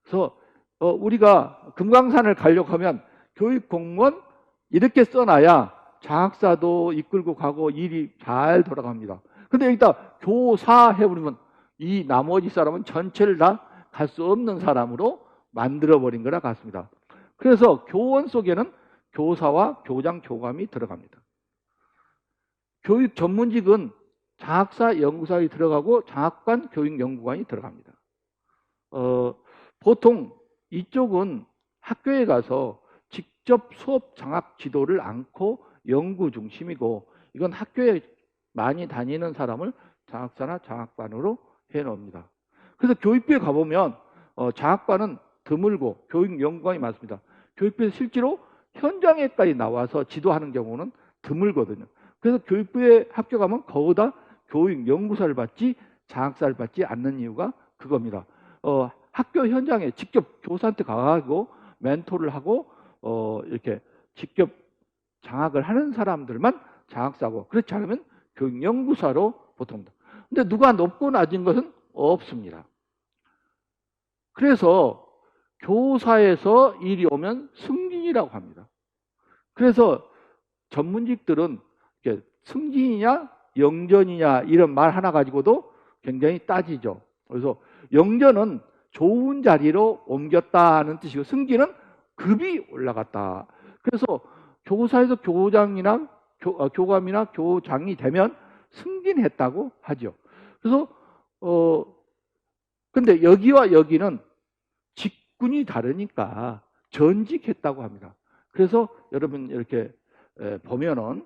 그래서 우리가 금강산을 가려고 하면 교육공무원 이렇게 써놔야 장학사도 이끌고 가고 일이 잘 돌아갑니다. 근데 여기다 교사 해버리면 이 나머지 사람은 전체를 다 갈 수 없는 사람으로 만들어버린 거라 같습니다. 그래서 교원 속에는 교사와 교장, 교감이 들어갑니다. 교육 전문직은 장학사, 연구사에 들어가고 장학관, 교육연구관이 들어갑니다. 보통 이쪽은 학교에 가서 직접 수업 장학 지도를 않고 연구 중심이고 이건 학교에 많이 다니는 사람을 장학사나 장학관으로 해놓습니다. 그래서 교육부에 가보면 장학관은 드물고 교육연구관이 많습니다. 교육부에서 실제로 현장에까지 나와서 지도하는 경우는 드물거든요. 그래서 교육부에 학교 가면 거기다 교육연구사를 받지 장학사를 받지 않는 이유가 그겁니다. 학교 현장에 직접 교사한테 가가지고 멘토를 하고 이렇게 직접 장학을 하는 사람들만 장학사고 그렇지 않으면 교육연구사로 보통. 근데 누가 높고 낮은 것은 없습니다. 그래서 교사에서 일이 오면 승진이라고 합니다. 그래서 전문직들은 승진이냐 영전이냐 이런 말 하나 가지고도 굉장히 따지죠. 그래서 영전은 좋은 자리로 옮겼다는 뜻이고 승진은 급이 올라갔다. 그래서 교사에서 교장이나 교감이나 교장이 되면 승진했다고 하죠. 그래서 근데 여기와 여기는 직군이 다르니까 전직했다고 합니다. 그래서 여러분 이렇게 보면은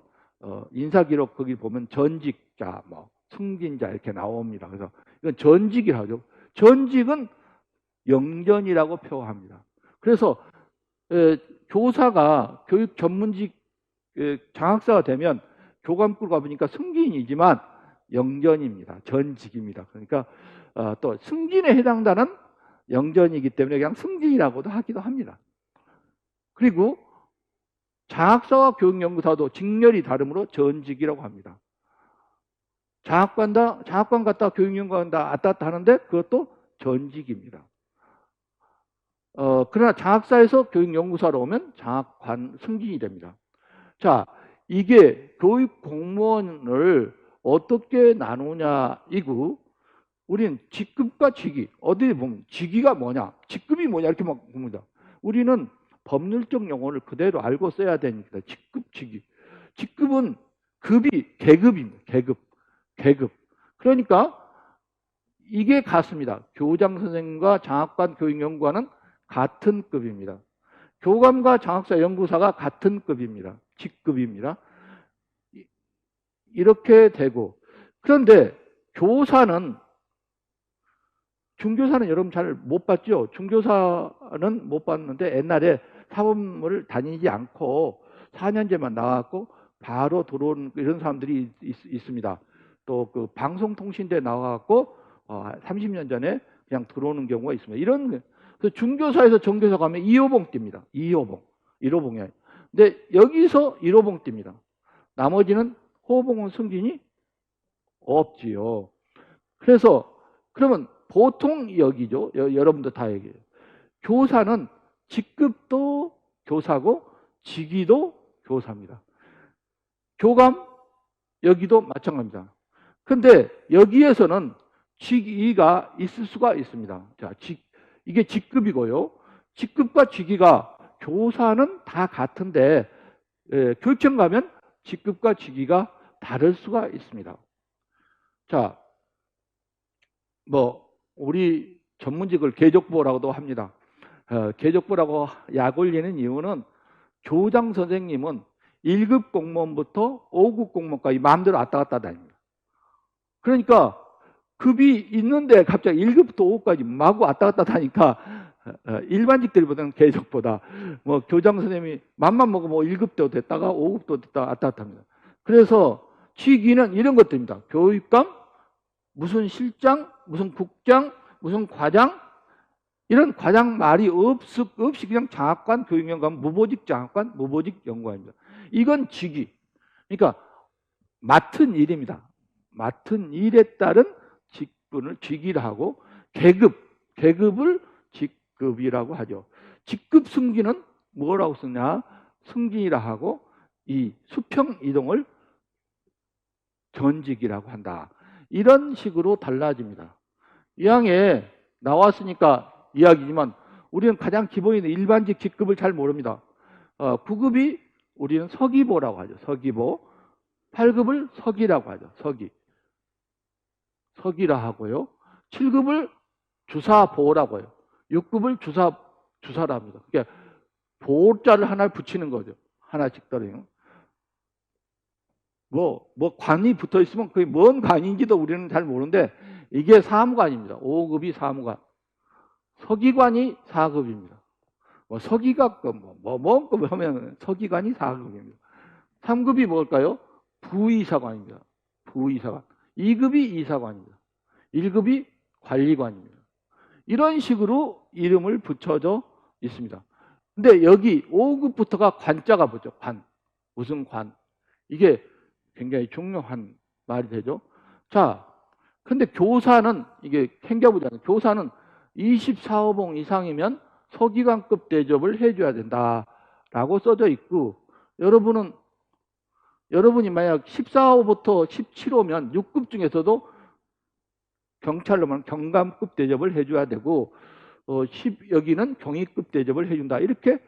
인사기록 거기 보면 전직자, 승진자 이렇게 나옵니다. 그래서 이건 전직이라고 하죠. 전직은 영전이라고 표합니다. 그래서 교사가 교육 전문직 장학사가 되면 교감부로 가보니까 승진이지만 영전입니다. 전직입니다. 그러니까 또 승진에 해당되는 영전이기 때문에 그냥 승진이라고도 하기도 합니다. 그리고 장학사와 교육연구사도 직렬이 다르므로 전직이라고 합니다. 장학관 갔다 교육연구관 왔다 갔다 하는데 그것도 전직입니다. 그러나 장학사에서 교육연구사로 오면 장학관 승진이 됩니다. 자, 이게 교육 공무원을 어떻게 나누냐 이고 우리는 직급과 직위 어디 보면 직위가 뭐냐 직급이 뭐냐 이렇게 막 봅니다. 우리는 법률적 용어를 그대로 알고 써야 되니까. 직급, 직위. 직급은 급이 계급입니다. 계급. 그러니까 이게 같습니다. 교장 선생님과 장학관 교육연구관은 같은 급입니다. 교감과 장학사 연구사가 같은 급입니다. 직급입니다. 이렇게 되고, 그런데 교사는, 중교사는 여러분 잘 못 봤죠? 중교사는 못 봤는데 옛날에 사범을 다니지 않고 4년제만 나왔고 바로 들어온 이런 사람들이 있습니다. 또 그 방송통신대 나와갖고 30년 전에 그냥 들어오는 경우가 있습니다. 이런, 중교사에서 정교사 가면 2호봉 띱니다. 1호봉이. 근데 여기서 1호봉 띱니다. 나머지는 호봉은 승진이 없지요. 그래서 그러면 보통 여기죠. 여러분도 다 얘기해요. 교사는 직급도 교사고 직위도 교사입니다. 교감 여기도 마찬가지입니다. 근데 여기에서는 직위가 있을 수가 있습니다. 자, 이게 직급이고요. 직급과 직위가 교사는 다 같은데 교육청 가면 직급과 직위가 다를 수가 있습니다. 자, 우리 전문직을 계족부라고도 합니다. 계족부라고 약 올리는 이유는 교장 선생님은 1급 공무원부터 5급 공무원까지 마음대로 왔다 갔다 다닙니다. 그러니까 급이 있는데 갑자기 1급부터 5급까지 마구 왔다 갔다 다니까 일반직들보다는 계족보다 교장 선생님이 맘만 먹으면 1급도 됐다가 5급도 됐다가 왔다 갔다 합니다. 그래서 직위는 이런 것들입니다. 교육감, 무슨 실장, 무슨 국장, 무슨 과장, 이런 과장 말이 없이 그냥 장학관, 교육연구관, 무보직 장학관, 무보직 연구관입니다. 이건 직위. 그러니까 맡은 일입니다. 맡은 일에 따른 직분을 직위라 하고, 계급을 직급이라고 하죠. 직급 승진은 뭐라고 쓰냐? 승진이라 하고, 이 수평 이동을 견직이라고 한다. 이런 식으로 달라집니다. 이항에 나왔으니까 이야기지만 우리는 가장 기본인 일반직 직급을 잘 모릅니다. 9급이 우리는 서기보라고 하죠. 서기보. 8급을 서기라고 하죠. 서기라 하고요. 7급을 주사보라고 해요. 6급을 주사라 합니다. 그러니까 보자를 하나 붙이는 거죠. 하나씩 떨어요. 관이 붙어 있으면 그게 뭔 관인지도 우리는 잘 모르는데 이게 사무관입니다. 5급이 사무관. 서기관이 4급입니다. 서기관급, 급 하면 서기관이 4급입니다. 3급이 뭘까요? 부이사관입니다. 부이사관. 2급이 이사관입니다. 1급이 관리관입니다. 이런 식으로 이름을 붙여져 있습니다. 근데 여기 5급부터가 관자가 붙죠. 무슨 관. 이게 굉장히 중요한 말이 되죠. 자, 근데 교사는, 이게 행자부잖아요. 교사는 24호봉 이상이면 서기관급 대접을 해줘야 된다라고 써져 있고, 여러분이 만약 14호부터 17호면 6급 중에서도 경찰로만 경감급 대접을 해줘야 되고, 여기는 경위급 대접을 해준다. 이렇게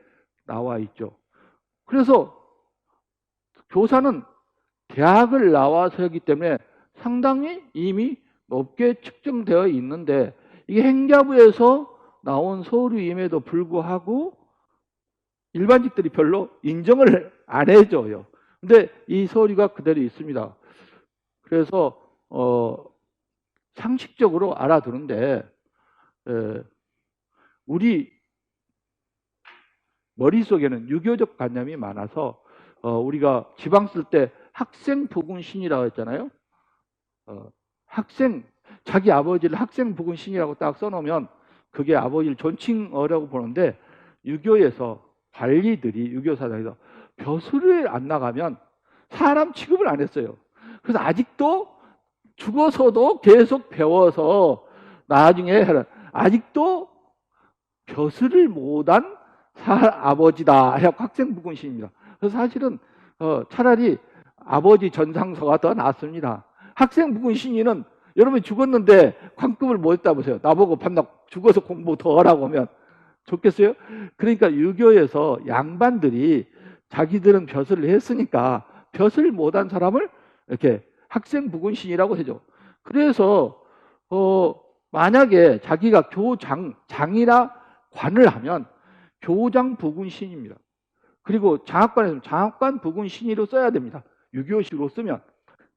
나와 있죠. 그래서 교사는 대학을 나와서 하기 때문에 상당히 이미 높게 측정되어 있는데, 이게 행자부에서 나온 서류임에도 불구하고 일반직들이 별로 인정을 안 해줘요. 근데 이 서류가 그대로 있습니다. 그래서 상식적으로 알아두는데, 우리 머릿속에는 유교적 관념이 많아서 우리가 지방 쓸 때 학생 부군 신이라고 했잖아요. 자기 아버지를 학생 부군 신이라고 딱 써놓으면 그게 아버지를 존칭어라고 보는데, 유교에서 관리들이, 유교사당에서 벼슬을 안 나가면 사람 취급을 안 했어요. 그래서 아직도 죽어서도 계속 배워서 나중에 아직도 벼슬을 못한 아버지다 해서 학생 부군 신입니다. 그래서 사실은 차라리 아버지 전상서가 더 낫습니다. 학생 부군 신이는 여러분이 죽었는데 관급을 못 했다 보세요. 나보고 밤낮 죽어서 공부 더 하라고 하면 좋겠어요? 그러니까 유교에서 양반들이 자기들은 벼슬을 했으니까 벼슬 못한 사람을 이렇게 학생 부군신이라고 해줘. 그래서 만약에 자기가 장이나 관을 하면 교장 부군신입니다. 그리고 장학관에서 장학관 부군신이로 써야 됩니다. 유교식으로 쓰면.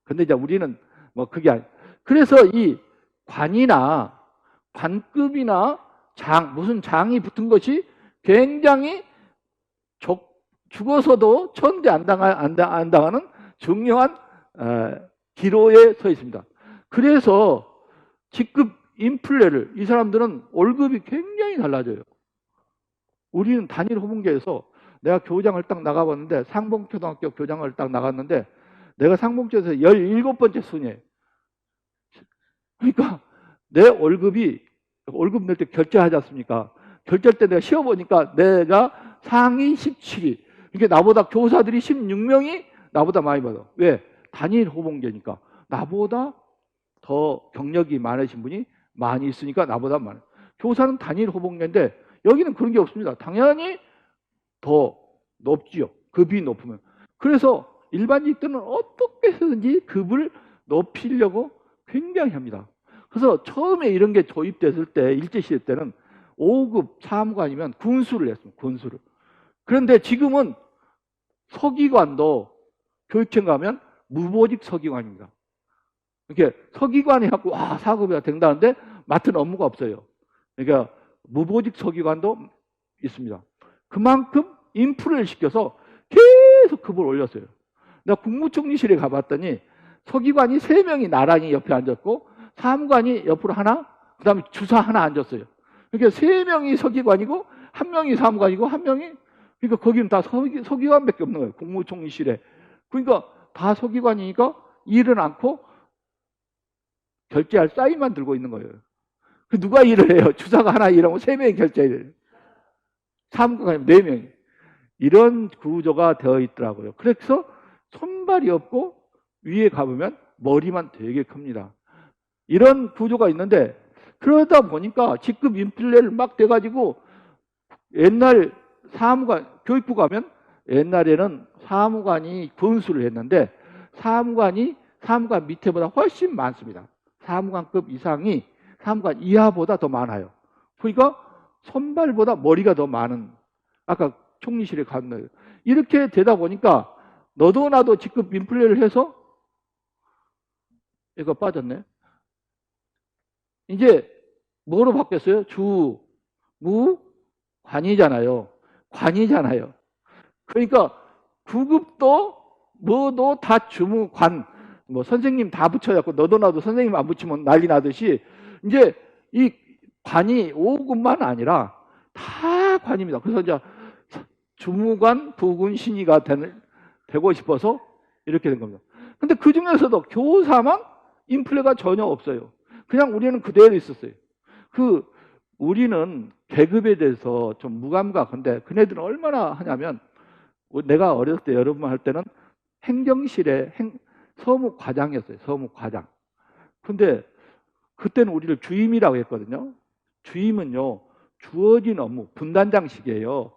근데 이제 우리는 뭐 그게 아니. 그래서 이 관이나 관급이나 무슨 장이 붙은 것이 굉장히 죽어서도 천대 안 당하는 중요한 기로에 서 있습니다. 그래서 직급 인플레를 이 사람들은 월급이 굉장히 달라져요. 우리는 단일 호봉제에서 내가 교장을 딱 나가봤는데 상봉초등학교 교장을 딱 나갔는데 내가 상봉초에서 17번째 순위에요. 그러니까 내 월급 낼 때 결제하지 않습니까? 결제할 때 내가 쉬어보니까 내가 상위 17위. 그러니까 나보다 교사들이 16명이 나보다 많이 받아. 왜? 단일 호봉제니까. 나보다 더 경력이 많으신 분이 많이 있으니까 나보다 많아요. 교사는 단일 호봉제인데 여기는 그런 게 없습니다. 당연히 더 높지요. 급이 높으면. 그래서 일반직들은 어떻게 해서든지 급을 높이려고 굉장히 합니다. 그래서 처음에 이런 게 도입됐을 때 일제시대 때는 5급 사무관이면 군수를 했습니다. 군수를. 그런데 지금은 서기관도 교육청 가면 무보직 서기관입니다. 이렇게 서기관이 하고 4급이나 된다는데 맡은 업무가 없어요. 그러니까 무보직 서기관도 있습니다. 그만큼 인프레를 시켜서 계속 급을 올렸어요. 내가 국무총리실에 가봤더니 서기관이 3명이 나란히 옆에 앉았고 사무관이 옆으로 하나, 그 다음에 주사 하나 앉았어요. 그러니까 3명이 서기관이고 1명이 사무관이고 1명이, 그러니까 거기는 다 서기관밖에 없는 거예요. 국무총리실에. 그러니까 다 서기관이니까 일은 않고 결제할 사인만 들고 있는 거예요. 누가 일을 해요? 주사가 하나 일하면 3명이 결제해야 돼요. 사무관이 4명이. 이런 구조가 되어 있더라고요. 그래서 손발이 없고 위에 가보면 머리만 되게 큽니다. 이런 구조가 있는데 그러다 보니까 직급 인플레를 막 돼가지고 옛날 사무관, 교육부 가면 옛날에는 사무관이 군수를 했는데 사무관 밑에보다 훨씬 많습니다. 사무관급 이상이 사무관 이하보다 더 많아요. 그러니까 손발보다 머리가 더 많은, 아까 총리실에 갔네요. 이렇게 되다 보니까 너도 나도 직급 인플레를 해서 이거 빠졌네. 이제 뭐로 바뀌었어요? 주, 무, 관이잖아요. 그러니까 구급도 뭐도 다 주무, 관, 뭐 선생님 다 붙여갖고 너도 나도 선생님 안 붙이면 난리 나듯이 이제 이 관이 5급만 아니라 다 관입니다. 그래서 이제 주무관, 부군, 신의가 되고 싶어서 이렇게 된 겁니다. 근데 그 중에서도 교사만 인플레가 전혀 없어요. 그냥 우리는 그대로 있었어요. 우리는 계급에 대해서 좀 무감각한데 그네들은 얼마나 하냐면 내가 어렸을 때 여러분 할 때는 행정실에 서무과장이었어요. 서무과장. 근데 그때는 우리를 주임이라고 했거든요. 주임은요, 주어진 업무, 분단장식이에요.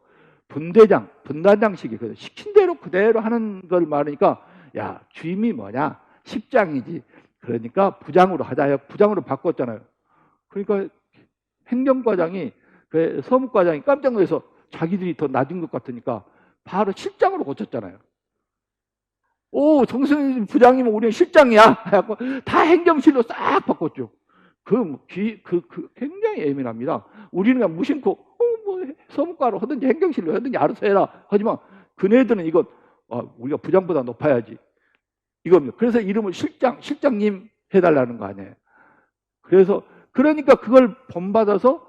분단장식이거든요. 시킨 대로 그대로 하는 걸 말하니까, 야, 주임이 뭐냐? 십장이지. 그러니까 부장으로 하자. 부장으로 바꿨잖아요. 그러니까 행정과장이, 서무과장이 깜짝 놀라서 자기들이 더 낮은 것 같으니까 바로 실장으로 고쳤잖아요. 오, 정선생 부장이면 우리는 실장이야. 해갖고 다 행정실로 싹 바꿨죠. 굉장히 예민합니다. 우리는 그냥 무심코, 서무과로 하든지 행정실로 하든지 알아서 해라. 하지만 그네들은 이거, 우리가 부장보다 높아야지. 이겁니다. 그래서 이름을 실장님 해달라는 거 아니에요. 그러니까 그걸 본받아서,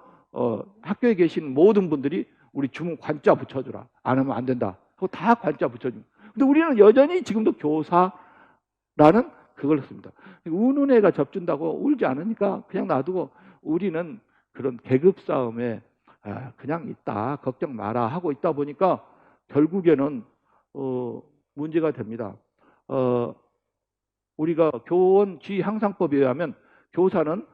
학교에 계신 모든 분들이 우리 주문 관자 붙여주라. 안 하면 안 된다. 그거 다 관자 붙여줍니다. 근데 우리는 여전히 지금도 교사라는 그걸 했습니다. 우는 애가 접준다고 울지 않으니까 그냥 놔두고 우리는 그런 계급 싸움에 그냥 있다, 걱정 마라 하고 있다 보니까 결국에는 문제가 됩니다. 우리가 교원 지위 향상법에 의하면 교사는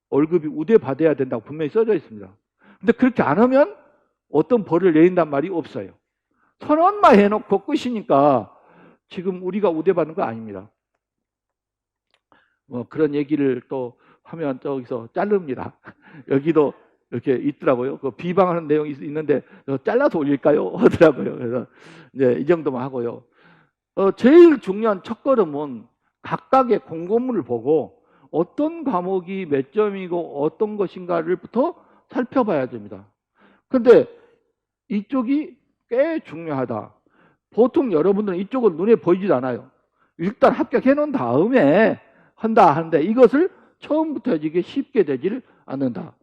월급이 우대받아야 된다고 분명히 써져 있습니다. 근데 그렇게 안 하면 어떤 벌을 내린단 말이 없어요. 선언만 해놓고 끝이니까 지금 우리가 우대받는 거 아닙니다. 뭐 그런 얘기를 또 하면 저기서 자릅니다. 여기도 이렇게 있더라고요. 그 비방하는 내용이 있는데 잘라서 올릴까요? 하더라고요. 그래서 이제 이 정도만 하고요. 제일 중요한 첫걸음은 각각의 공고문을 보고 어떤 과목이 몇 점이고 어떤 것인가를부터 살펴봐야 됩니다. 근데 이쪽이 꽤 중요하다. 보통 여러분들은 이쪽은 눈에 보이지도 않아요. 일단 합격해 놓은 다음에 한다 하는데 이것을 처음부터 이게 쉽게 되질 않는다.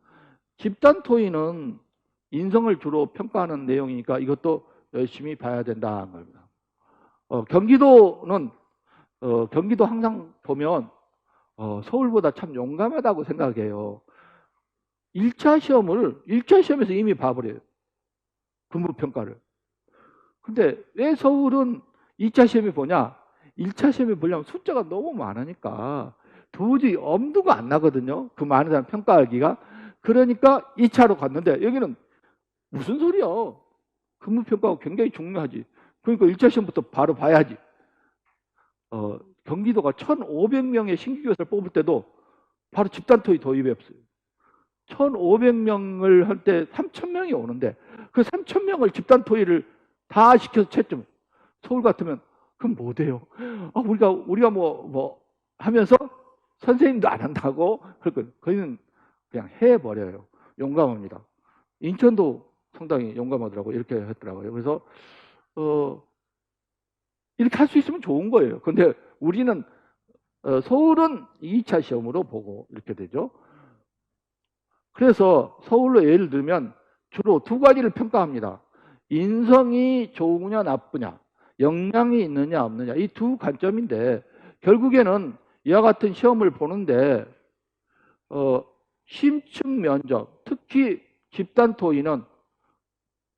집단 토의는 인성을 주로 평가하는 내용이니까 이것도 열심히 봐야 된다는 겁니다. 경기도는 경기도 항상 보면 서울보다 참 용감하다고 생각해요. 1차 시험에서 이미 봐버려요. 근무평가를. 근데 왜 서울은 2차 시험에 보냐? 1차 시험에 보려면 숫자가 너무 많으니까 도저히 엄두가 안 나거든요. 그 많은 사람 평가하기가. 그러니까 2차로 갔는데 여기는 무슨 소리야? 근무평가가 굉장히 중요하지. 그러니까 1차 시험부터 바로 봐야지. 경기도가 1,500명의 신규 교사를 뽑을 때도 바로 집단토의 도입했어요. 1,500명을 할 때 3,000명이 오는데 그 3,000명을 집단토의를 다 시켜서 채점. 서울 같으면 그럼 뭐 돼요? 우리가 뭐 하면서 선생님도 안 한다고 그러니까 거기는 그냥 해버려요. 용감합니다. 인천도 상당히 용감하더라고요. 이렇게 했더라고요. 그래서 이렇게 할 수 있으면 좋은 거예요. 근데 우리는 서울은 2차 시험으로 보고 이렇게 되죠. 그래서 서울로 예를 들면 주로 두 가지를 평가합니다. 인성이 좋으냐 나쁘냐, 역량이 있느냐 없느냐, 이 두 관점인데 결국에는 이와 같은 시험을 보는데 심층 면접, 특히 집단 토의는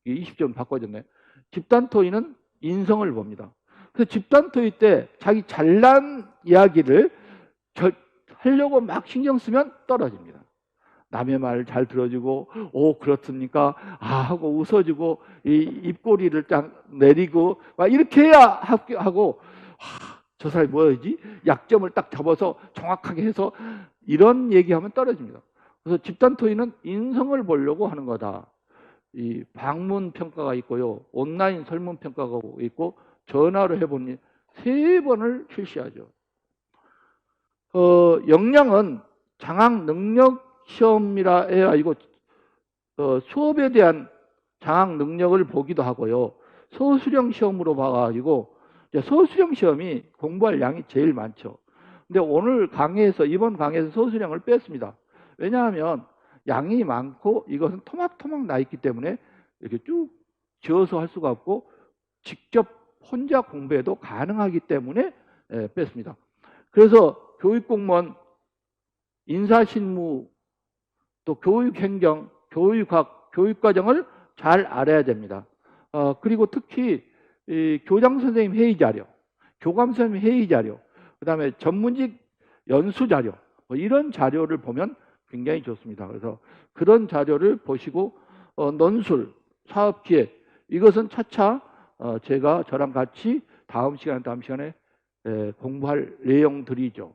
20점 바꿔졌네. 집단 토의는 인성을 봅니다. 그래서 집단 토의 때 자기 잘난 이야기를 하려고 막 신경 쓰면 떨어집니다. 남의 말을 잘 들어주고 그렇습니까? 하고 웃어주고 이 입꼬리를 딱 내리고 막 이렇게 해야 하고 저 사람이 뭐지? 약점을 딱 잡아서 정확하게 해서 이런 얘기하면 떨어집니다. 그래서 집단 토의는 인성을 보려고 하는 거다. 이 방문 평가가 있고요, 온라인 설문 평가가 있고 전화로 해보니 3번을 실시하죠. 역량은 장학 능력 시험이라 해야 이거 수업에 대한 장학 능력을 보기도 하고요. 소수령 시험으로 봐가지고 소수령 시험이 공부할 양이 제일 많죠. 근데 이번 강의에서 소수령을 뺐습니다. 왜냐하면 양이 많고 이것은 토막토막 나 있기 때문에 이렇게 쭉 지어서 할 수가 없고 직접 혼자 공부해도 가능하기 때문에 뺐습니다. 그래서 교육공무원, 인사실무, 또 교육행정, 교육학, 교육과정을 잘 알아야 됩니다. 그리고 특히 이 교장선생님 회의자료, 교감선생님 회의자료, 그 다음에 전문직 연수자료, 이런 자료를 보면 굉장히 좋습니다. 그래서 그런 자료를 보시고 논술, 사업기획, 이것은 차차 제가 저랑 같이 다음 시간에 공부할 내용들이죠.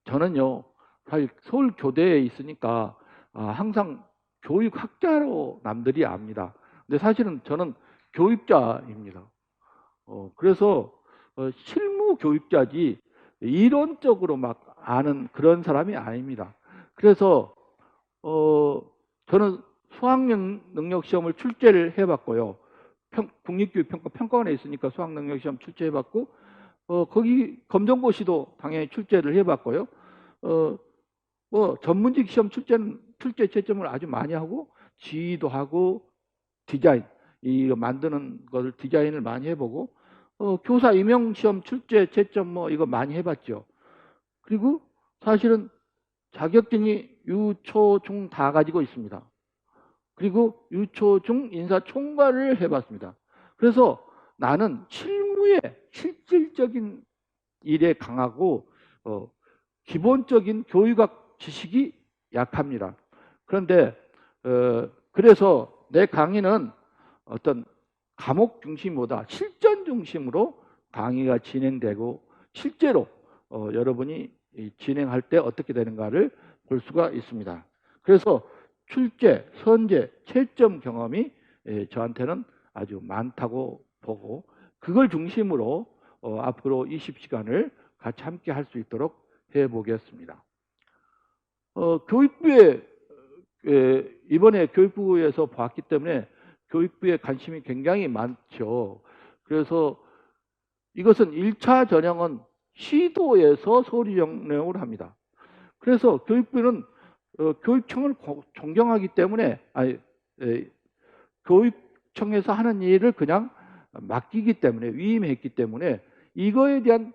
저는요, 사실 서울 교대에 있으니까 항상 교육학자로 남들이 압니다. 근데 사실은 저는 교육자입니다. 그래서 실무 교육자지 이론적으로 막 아는 그런 사람이 아닙니다. 그래서 저는 수학능력시험을 출제를 해봤고요. 국립교육평가원에 있으니까 수학능력시험 출제해봤고 거기 검정고시도 당연히 출제를 해봤고요. 전문직 시험 출제 채점을 아주 많이 하고 지휘도 하고 디자인, 이거 만드는 것을 디자인을 많이 해보고 교사 임용 시험 출제 채점 이거 많이 해봤죠. 그리고 사실은 자격증이 유, 초, 중 다 가지고 있습니다. 그리고 유, 초, 중 인사총괄을 해봤습니다. 그래서 나는 실무에 실질적인 일에 강하고 기본적인 교육학 지식이 약합니다. 그런데 그래서 내 강의는 어떤 과목 중심보다 실전 중심으로 강의가 진행되고 실제로 여러분이 진행할 때 어떻게 되는가를 볼 수가 있습니다. 그래서 출제, 선제, 채점 경험이 저한테는 아주 많다고 보고 그걸 중심으로 앞으로 20시간을 같이 함께 할 수 있도록 해보겠습니다. 교육부에 이번에 교육부에서 봤기 때문에 교육부에 관심이 굉장히 많죠. 그래서 이것은 1차 전형은 시도에서 서류 전형을 합니다. 그래서 교육부는 교육청을 존경하기 때문에 교육청에서 하는 일을 그냥 맡기기 때문에 위임했기 때문에 이거에 대한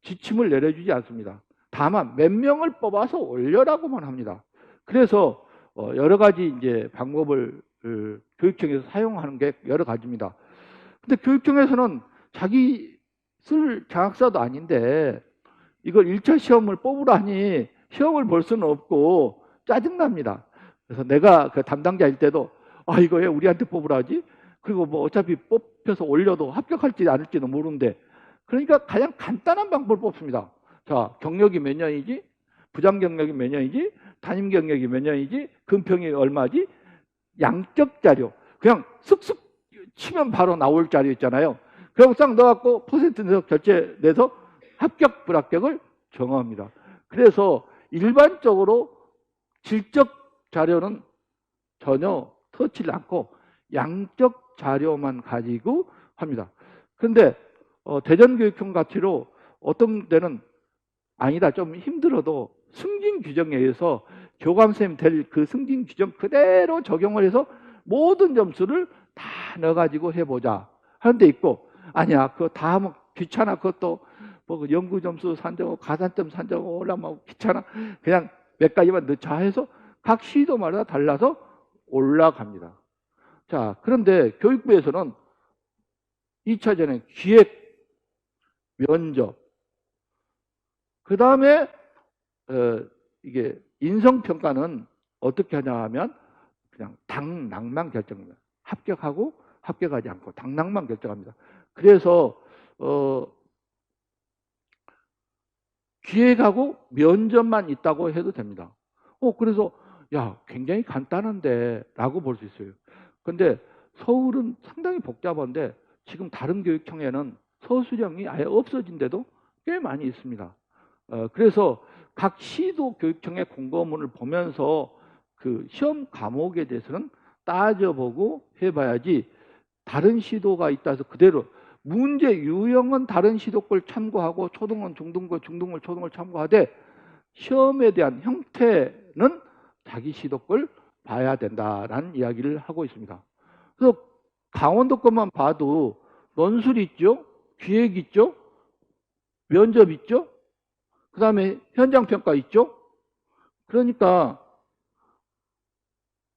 지침을 내려주지 않습니다. 다만 몇 명을 뽑아서 올려라고만 합니다. 그래서 여러 가지 이제 방법을 교육청에서 사용하는 게 여러 가지입니다. 근데 교육청에서는 자기 쓸 장학사도 아닌데 이걸 1차 시험을 뽑으라니 시험을 볼 수는 없고 짜증납니다. 그래서 내가 그 담당자일 때도 이거 왜 우리한테 뽑으라지? 그리고 뭐 어차피 뽑혀서 올려도 합격할지 않을지는 모르는데 그러니까 가장 간단한 방법을 뽑습니다. 자, 경력이 몇 년이지? 부장 경력이 몇 년이지? 담임 경력이 몇 년이지? 금평이 얼마지? 양적 자료. 그냥 쓱쓱 치면 바로 나올 자료 있잖아요. 그리고 싹 넣어갖고 퍼센트 내서 결제 내서 합격, 불합격을 정합니다. 그래서 일반적으로 질적 자료는 전혀 터치를 않고 양적 자료만 가지고 합니다. 그런데 대전교육청 가치로 어떤 데는 아니다 좀 힘들어도 승진 규정에 의해서 교감선생님 될 그 승진 규정 그대로 적용을 해서 모든 점수를 다 넣어가지고 해보자 하는 데 있고 아니야 그거 다 하면 귀찮아 그것도 뭐 연구 점수 산정하고 가산점 산정하고 올라가고 귀찮아 그냥 몇 가지만 넣자 해서 각 시도마다 달라서 올라갑니다. 자 그런데 교육부에서는 2차 전형 기획 면접 그 다음에 이게 인성평가는 어떻게 하냐 하면 그냥 당락만 결정합니다. 합격하고 합격하지 않고 당락만 결정합니다. 그래서 기획하고 면접만 있다고 해도 됩니다. 그래서 야 굉장히 간단한데 라고 볼 수 있어요. 근데 서울은 상당히 복잡한데 지금 다른 교육청에는 서술형이 아예 없어진 데도 꽤 많이 있습니다. 그래서 각 시도 교육청의 공고문을 보면서 그 시험 과목에 대해서는 따져보고 해봐야지 다른 시도가 있다 해서 그대로 문제 유형은 다른 시도 걸 참고하고 초등은 중등고, 중등을 초등을 참고하되 시험에 대한 형태는 자기 시도 걸 봐야 된다라는 이야기를 하고 있습니다. 그래서 강원도 것만 봐도 논술 있죠? 기획 있죠? 면접 있죠? 그 다음에 현장평가 있죠? 그러니까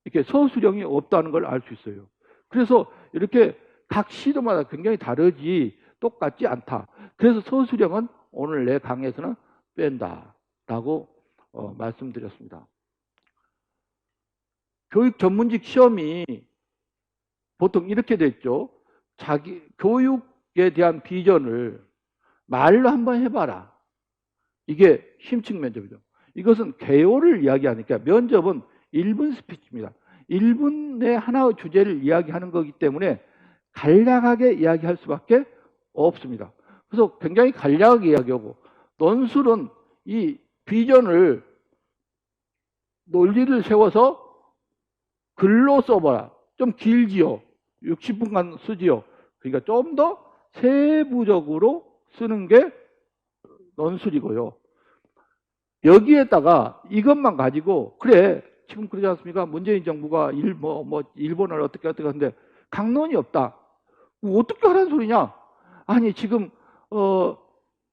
이렇게 서술형이 없다는 걸 알 수 있어요. 그래서 이렇게 각 시도마다 굉장히 다르지 똑같지 않다. 그래서 서술형은 오늘 내 강의에서는 뺀다라고 말씀드렸습니다. 교육 전문직 시험이 보통 이렇게 됐죠. 자기 교육에 대한 비전을 말로 한번 해봐라. 이게 심층 면접이죠. 이것은 개요를 이야기하니까 면접은 1분 스피치입니다. 1분에 하나의 주제를 이야기하는 거기 때문에 간략하게 이야기할 수밖에 없습니다. 그래서 굉장히 간략하게 이야기하고 논술은 이 비전을 논리를 세워서 글로 써봐라. 좀 길지요. 60분간 쓰지요. 그러니까 좀 더 세부적으로 쓰는 게 논술이고요. 여기에다가 이것만 가지고 그래 지금 그러지 않습니까? 문재인 정부가 일본을 어떻게 하는데 강론이 없다. 어떻게 하라는 소리냐? 아니 지금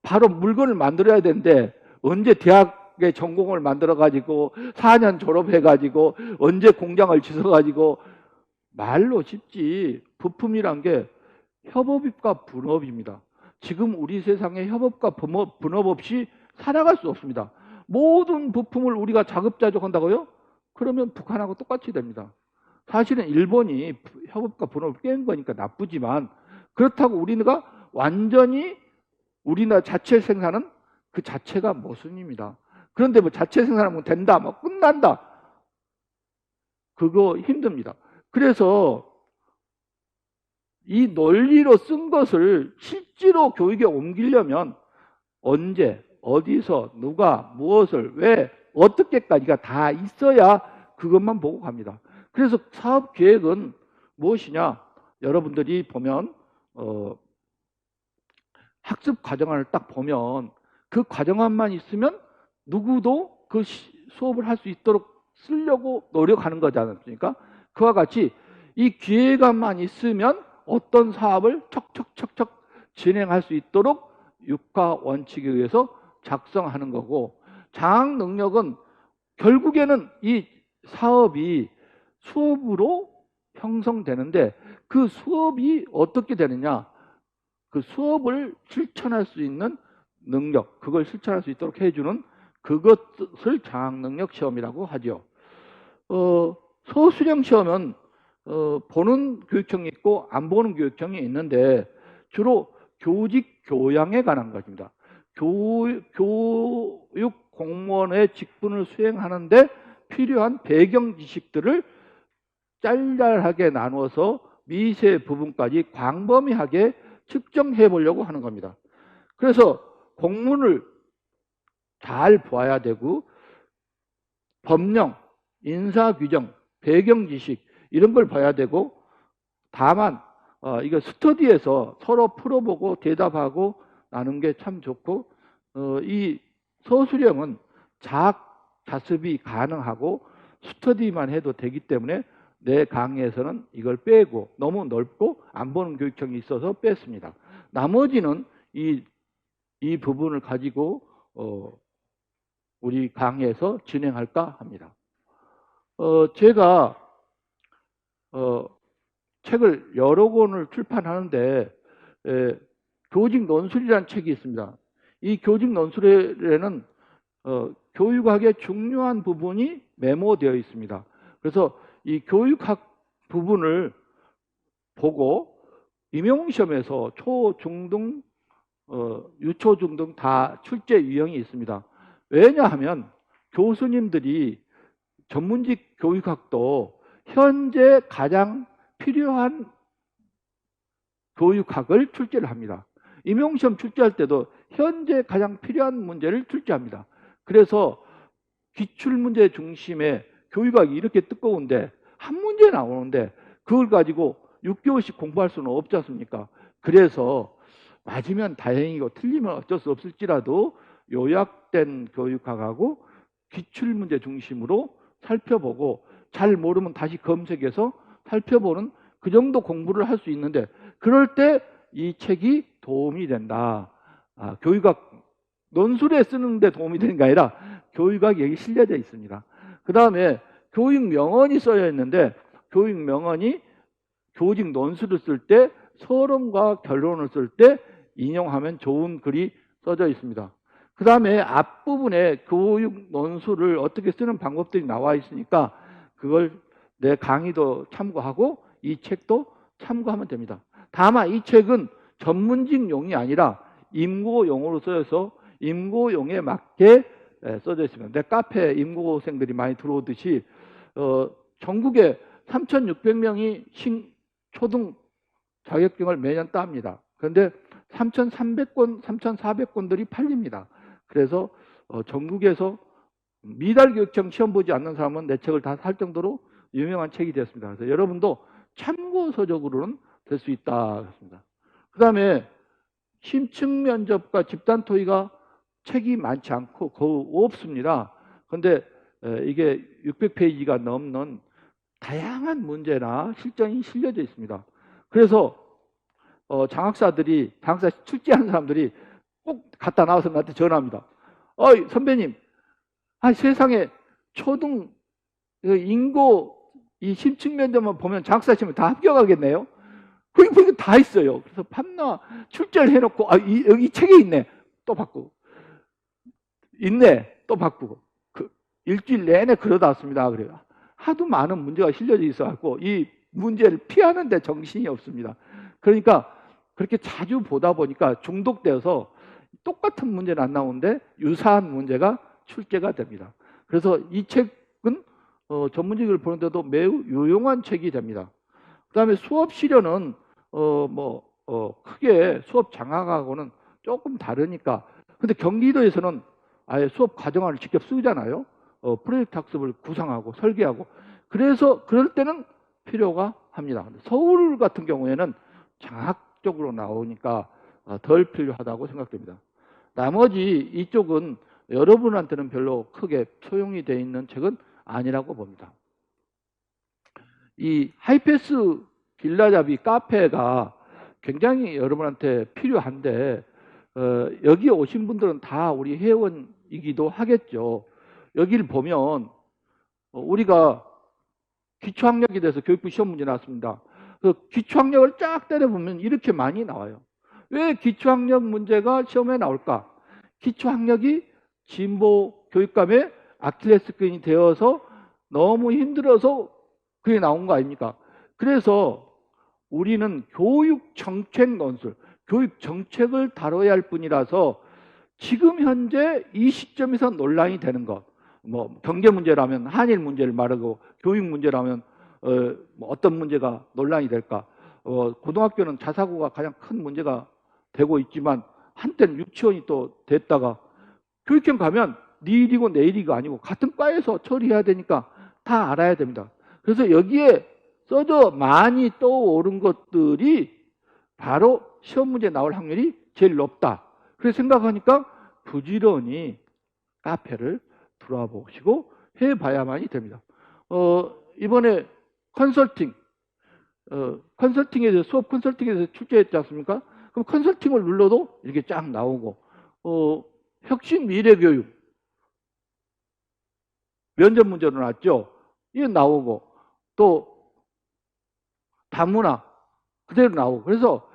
바로 물건을 만들어야 되는데 언제 대학의 전공을 만들어 가지고 4년 졸업해 가지고 언제 공장을 지서 가지고 말로 쉽지 부품이란 게 협업과 분업입니다. 지금 우리 세상에 협업과 분업 없이 살아갈 수 없습니다. 모든 부품을 우리가 자급자족한다고요? 그러면 북한하고 똑같이 됩니다. 사실은 일본이 협업과 분업을 깬 거니까 나쁘지만 그렇다고 우리나라가 완전히 우리나라 자체 생산은 그 자체가 모순입니다. 그런데 뭐 자체 생산하면 된다, 뭐 끝난다. 그거 힘듭니다. 그래서 이 논리로 쓴 것을 실제로 교육에 옮기려면 언제, 어디서, 누가, 무엇을, 왜, 어떻게까지가 다 있어야 그것만 보고 갑니다. 그래서 사업 계획은 무엇이냐? 여러분들이 보면 학습 과정을 딱 보면 그 과정만 있으면 누구도 그 수업을 할 수 있도록 쓰려고 노력하는 거지 않습니까? 그와 같이 이 기회감만 있으면 어떤 사업을 척척척척 진행할 수 있도록 육하 원칙에 의해서 작성하는 거고, 장학 능력은 결국에는 이 사업이 수업으로 형성되는데 그 수업이 어떻게 되느냐, 그 수업을 실천할 수 있는 능력, 그걸 실천할 수 있도록 해주는 그것을 장학능력 시험이라고 하죠. 소수령 시험은 보는 교육청이 있고 안 보는 교육청이 있는데 주로 교직 교양에 관한 것입니다. 교육 공무원의 직분을 수행하는데 필요한 배경 지식들을 짤짤하게 나누어서 미세 부분까지 광범위하게 측정해 보려고 하는 겁니다. 그래서 공문을 잘 보아야 되고 법령, 인사규정, 배경 지식 이런 걸 봐야 되고, 다만 이거 스터디에서 서로 풀어보고 대답하고 나눈 게 참 좋고, 이 서술형은 자습이 가능하고 스터디만 해도 되기 때문에 내 강의에서는 이걸 빼고, 너무 넓고 안 보는 교육청이 있어서 뺐습니다. 나머지는 이 부분을 가지고 우리 강의에서 진행할까 합니다. 제가 책을 여러 권을 출판하는데 교직 논술이라는 책이 있습니다. 이 교직 논술에는 교육학의 중요한 부분이 메모되어 있습니다. 그래서 이 교육학 부분을 보고 임용시험에서 초, 중등, 유초, 중등 다 출제 유형이 있습니다. 왜냐하면 교수님들이 전문직 교육학도 현재 가장 필요한 교육학을 출제를 합니다. 임용시험 출제할 때도 현재 가장 필요한 문제를 출제합니다. 그래서 기출문제 중심의 교육학이 이렇게 뜨거운데 한 문제 나오는데 그걸 가지고 6개월씩 공부할 수는 없지 않습니까? 그래서 맞으면 다행이고 틀리면 어쩔 수 없을지라도 요약된 교육학하고 기출문제 중심으로 살펴보고 잘 모르면 다시 검색해서 살펴보는 그 정도 공부를 할 수 있는데, 그럴 때 이 책이 도움이 된다. 교육학 논술에 쓰는데 도움이 되는 게 아니라 교육학이 여기 실려져 있습니다. 그 다음에 교육명언이 써져 있는데 교육명언이 교직 논술을 쓸 때 서론과 결론을 쓸 때 인용하면 좋은 글이 써져 있습니다. 그 다음에 앞부분에 교육 논술을 어떻게 쓰는 방법들이 나와 있으니까 그걸 내 강의도 참고하고 이 책도 참고하면 됩니다. 다만 이 책은 전문직용이 아니라 임고용으로 써져서 임고용에 맞게 써져 있습니다. 내 카페에 임고생들이 많이 들어오듯이 전국에 3,600명이 초등 자격증을 매년 땁니다. 그런데 3,300권, 3,400권들이 팔립니다. 그래서 전국에서 미달교육청 시험 보지 않는 사람은 내 책을 다 살 정도로 유명한 책이 되었습니다. 그래서 여러분도 참고서적으로는 될 수 있다. 그 다음에 심층 면접과 집단 토의가 책이 많지 않고 거의 없습니다. 그런데 이게 600페이지가 넘는 다양한 문제나 실전이 실려져 있습니다. 그래서 장학사 출제하는 사람들이 꼭 갖다 나와서 나한테 전화합니다. 선배님, 세상에 초등 인고 이 심층 면접만 보면 장학사 시험에 다 합격하겠네요. 거기 보니까 다 있어요. 그래서 판나 출제를 해놓고 여기 책에 있네. 또 바꾸고 있네. 또 바꾸고 일주일 내내 그러다 왔습니다. 그래요. 하도 많은 문제가 실려져 있어갖고 이 문제를 피하는데 정신이 없습니다. 그러니까 그렇게 자주 보다 보니까 중독되어서 똑같은 문제는 안 나오는데 유사한 문제가 출제가 됩니다. 그래서 이 책은 전문직을 보는데도 매우 유용한 책이 됩니다. 그 다음에 수업 시료는 크게 수업 장학하고는 조금 다르니까. 근데 경기도에서는 아예 수업 과정안을 직접 쓰잖아요. 프로젝트 학습을 구상하고 설계하고. 그래서 그럴 때는 필요가 합니다. 서울 같은 경우에는 장학적으로 나오니까 덜 필요하다고 생각됩니다. 나머지 이쪽은 여러분한테는 별로 크게 소용이 되어 있는 책은 아니라고 봅니다. 이 하이패스 빌라잡이 카페가 굉장히 여러분한테 필요한데 여기 오신 분들은 다 우리 회원이기도 하겠죠. 여기를 보면 우리가 기초학력에 대해서 교육부 시험 문제 나왔습니다. 그 기초학력을 쫙 때려보면 이렇게 많이 나와요. 왜 기초학력 문제가 시험에 나올까? 기초학력이 진보 교육감의 아킬레스건이 되어서 너무 힘들어서 그게 나온 거 아닙니까? 그래서 우리는 교육정책 논술, 교육정책을 다뤄야 할 뿐이라서 지금 현재 이 시점에서 논란이 되는 것, 경제 문제라면 한일 문제를 말하고 교육 문제라면 어떤 문제가 논란이 될까? 고등학교는 자사고가 가장 큰 문제가 되고 있지만 한때는 유치원이 또 됐다가 교육청 가면 네 일이고 내 일이가 아니고 같은 과에서 처리해야 되니까 다 알아야 됩니다. 그래서 여기에 써져 많이 떠오른 것들이 바로 시험 문제 나올 확률이 제일 높다. 그래서 생각하니까 부지런히 카페를 들어와 보시고 해봐야만이 됩니다. 이번에 컨설팅에 대해서 수업 컨설팅에 대해서 출제했지 않습니까? 그럼 컨설팅을 눌러도 이렇게 쫙 나오고 혁신 미래교육 면접 문제로 나왔죠. 이게 나오고 또 다문화 그대로 나오고 그래서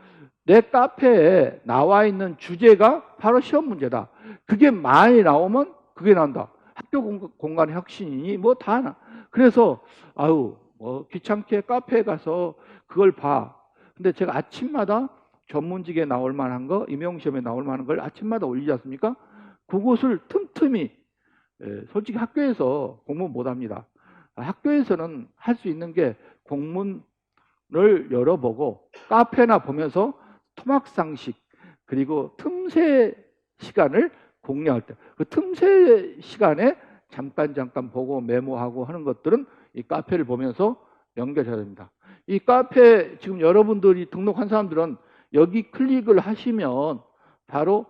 내 카페에 나와 있는 주제가 바로 시험 문제다. 그게 많이 나오면 그게 나온다. 학교 공간의 혁신이니 뭐 다 하나. 그래서 귀찮게 카페에 가서 그걸 봐. 근데 제가 아침마다 전문직에 나올 만한 거, 임용시험에 나올 만한 걸 아침마다 올리지 않습니까? 그것을 틈틈이 솔직히 학교에서 공부는 못합니다. 학교에서는 할 수 있는 게 공문을 열어보고 카페나 보면서 토막상식 그리고 틈새 시간을 공략할 때 그 틈새 시간에 잠깐 보고 메모하고 하는 것들은 이 카페를 보면서 연결해야 됩니다. 이 카페 지금 여러분들이 등록한 사람들은 여기 클릭을 하시면 바로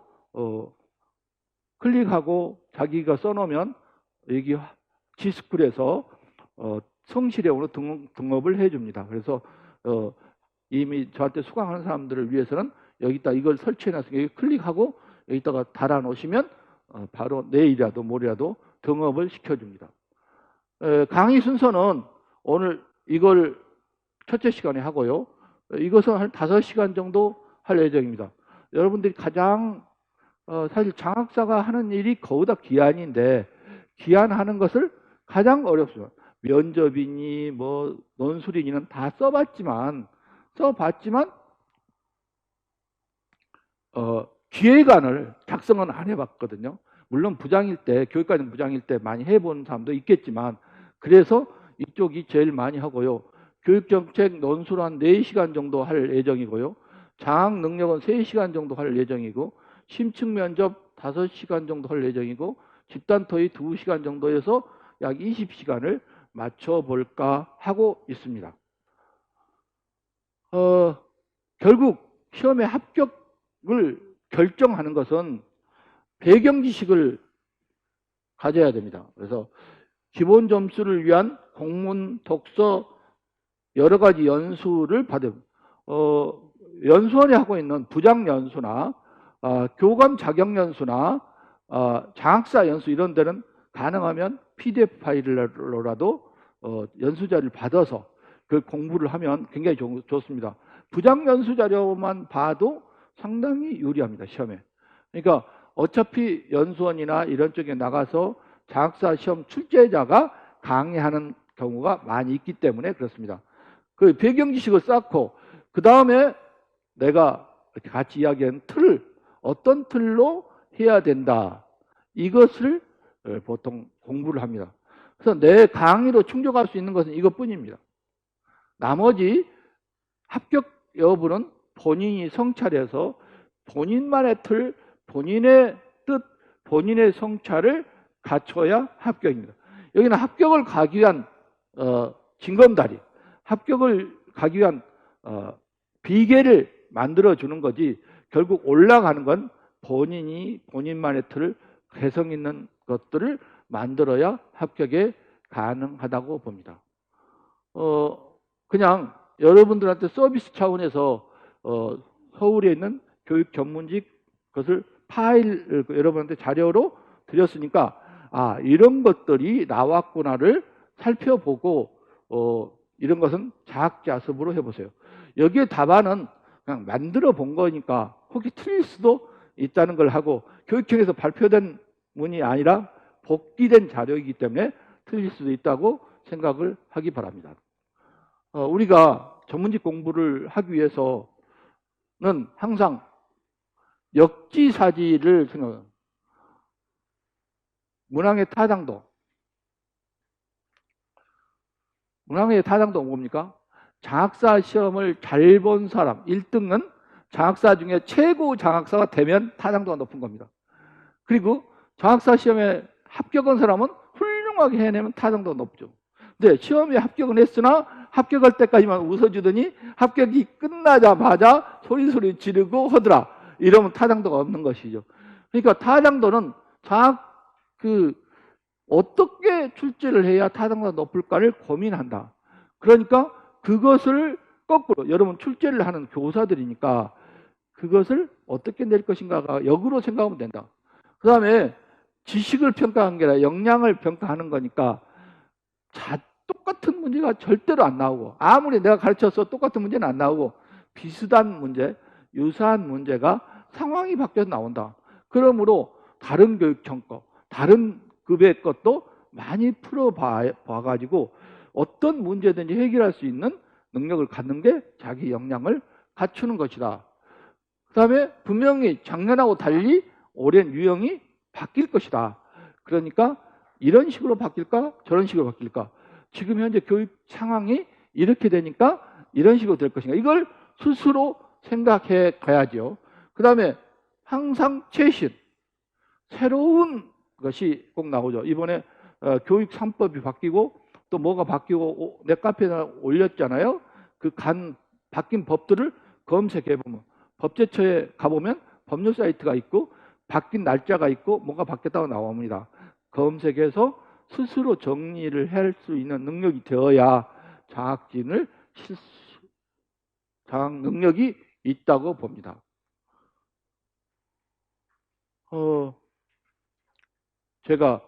클릭하고 자기가 써놓으면 여기 지스쿨에서 성실회원으로 등록을 해줍니다. 그래서 이미 저한테 수강하는 사람들을 위해서는 여기다 이걸 설치해놔서 여기 클릭하고 여기다가 달아놓으시면 바로 내일이라도 모레라도 등업을 시켜줍니다. 강의 순서는 오늘 이걸 첫째 시간에 하고요. 이것은 한 5시간 정도 할 예정입니다. 여러분들이 가장 사실 장학사가 하는 일이 거의 기한인데 기한하는 것을 가장 어렵습니다. 면접이니 뭐 논술이니는 다 써봤지만 기획안을 작성은 안 해봤거든요. 물론 부장일 때 교육과정 부장일 때 많이 해본 사람도 있겠지만 그래서 이쪽이 제일 많이 하고요. 교육정책 논술 한 4시간 정도 할 예정이고요. 장학 능력은 3시간 정도 할 예정이고 심층 면접 5시간 정도 할 예정이고 집단 토의 2시간 정도에서 약 20시간을 맞춰볼까 하고 있습니다. 결국 시험의 합격을 결정하는 것은 배경 지식을 가져야 됩니다. 그래서 기본 점수를 위한 공문, 독서 여러 가지 연수를 받음. 연수원이 하고 있는 부장 연수나 교감 자격 연수나 장학사 연수 이런 데는 가능하면 PDF 파일로라도 연수 자료를 받아서 그 공부를 하면 굉장히 좋습니다. 부장 연수 자료만 봐도 상당히 유리합니다. 시험에. 그러니까 어차피 연수원이나 이런 쪽에 나가서 장학사 시험 출제자가 강의하는 경우가 많이 있기 때문에 그렇습니다. 그 배경 지식을 쌓고 그 다음에 내가 이렇게 같이 이야기한 틀, 어떤 틀로 해야 된다. 이것을 보통 공부를 합니다. 그래서 내 강의로 충족할 수 있는 것은 이것뿐입니다. 나머지 합격 여부는 본인이 성찰해서 본인만의 틀, 본인의 뜻, 본인의 성찰을 갖춰야 합격입니다. 여기는 합격을 가기 위한 징검다리, 합격을 가기 위한 비계를 만들어주는 거지 결국 올라가는 건 본인이 본인만의 틀을 개성 있는 것들을 만들어야 합격에 가능하다고 봅니다. 그냥 여러분들한테 서비스 차원에서 서울에 있는 교육 전문직 그것을 파일 여러분한테 자료로 드렸으니까 이런 것들이 나왔구나를 살펴보고 이런 것은 자학자습으로 해보세요. 여기에 답안은 그냥 만들어 본 거니까 혹시 틀릴 수도 있다는 걸 하고 교육청에서 발표된 문이 아니라 복기된 자료이기 때문에 틀릴 수도 있다고 생각을 하기 바랍니다. 우리가 전문직 공부를 하기 위해서는 항상 역지사지를 생각합니다. 문항의 타당도. 문항의 타당도 뭡니까? 장학사 시험을 잘 본 사람 1등은 장학사 중에 최고 장학사가 되면 타당도가 높은 겁니다. 그리고 장학사 시험에 합격한 사람은 훌륭하게 해내면 타당도가 높죠. 근데 시험에 합격은 했으나 합격할 때까지만 웃어주더니 합격이 끝나자마자 소리 지르고 하더라. 이러면 타당도가 없는 것이죠. 그러니까 타당도는 어떻게 출제를 해야 타당도가 높을까를 고민한다. 그러니까 그것을 거꾸로 여러분 출제를 하는 교사들이니까 그것을 어떻게 낼 것인가가 역으로 생각하면 된다. 그 다음에 지식을 평가하는 게 아니라 역량을 평가하는 거니까 똑같은 문제가 절대로 안 나오고 아무리 내가 가르쳐서 똑같은 문제는 안 나오고 비슷한 문제, 유사한 문제가 상황이 바뀌어서 나온다. 그러므로 다른 교육청 거, 다른 급의 것도 많이 풀어봐가지고 어떤 문제든지 해결할 수 있는 능력을 갖는 게 자기 역량을 갖추는 것이다. 그 다음에 분명히 작년하고 달리 올해는 유형이 바뀔 것이다. 그러니까 이런 식으로 바뀔까? 저런 식으로 바뀔까? 지금 현재 교육 상황이 이렇게 되니까 이런 식으로 될 것인가? 이걸 스스로 생각해 가야죠. 그 다음에 항상 최신, 새로운 것이 꼭 나오죠. 이번에 교육 3법이 바뀌고 또 뭐가 바뀌고 내 카페에 올렸잖아요. 그 바뀐 법들을 검색해 보면 법제처에 가보면 법률 사이트가 있고 바뀐 날짜가 있고 뭐가 바뀌었다고 나옵니다. 검색해서 스스로 정리를 할 수 있는 능력이 되어야 장학 능력이 있다고 봅니다. 제가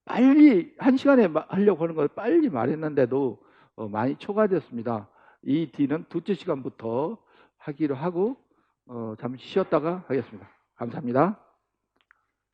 빨리 1시간에 하려고 하는 걸 빨리 말했는데도 많이 초과됐습니다. 이 뒤는 둘째 시간부터 하기로 하고 잠시 쉬었다가 하겠습니다. 감사합니다.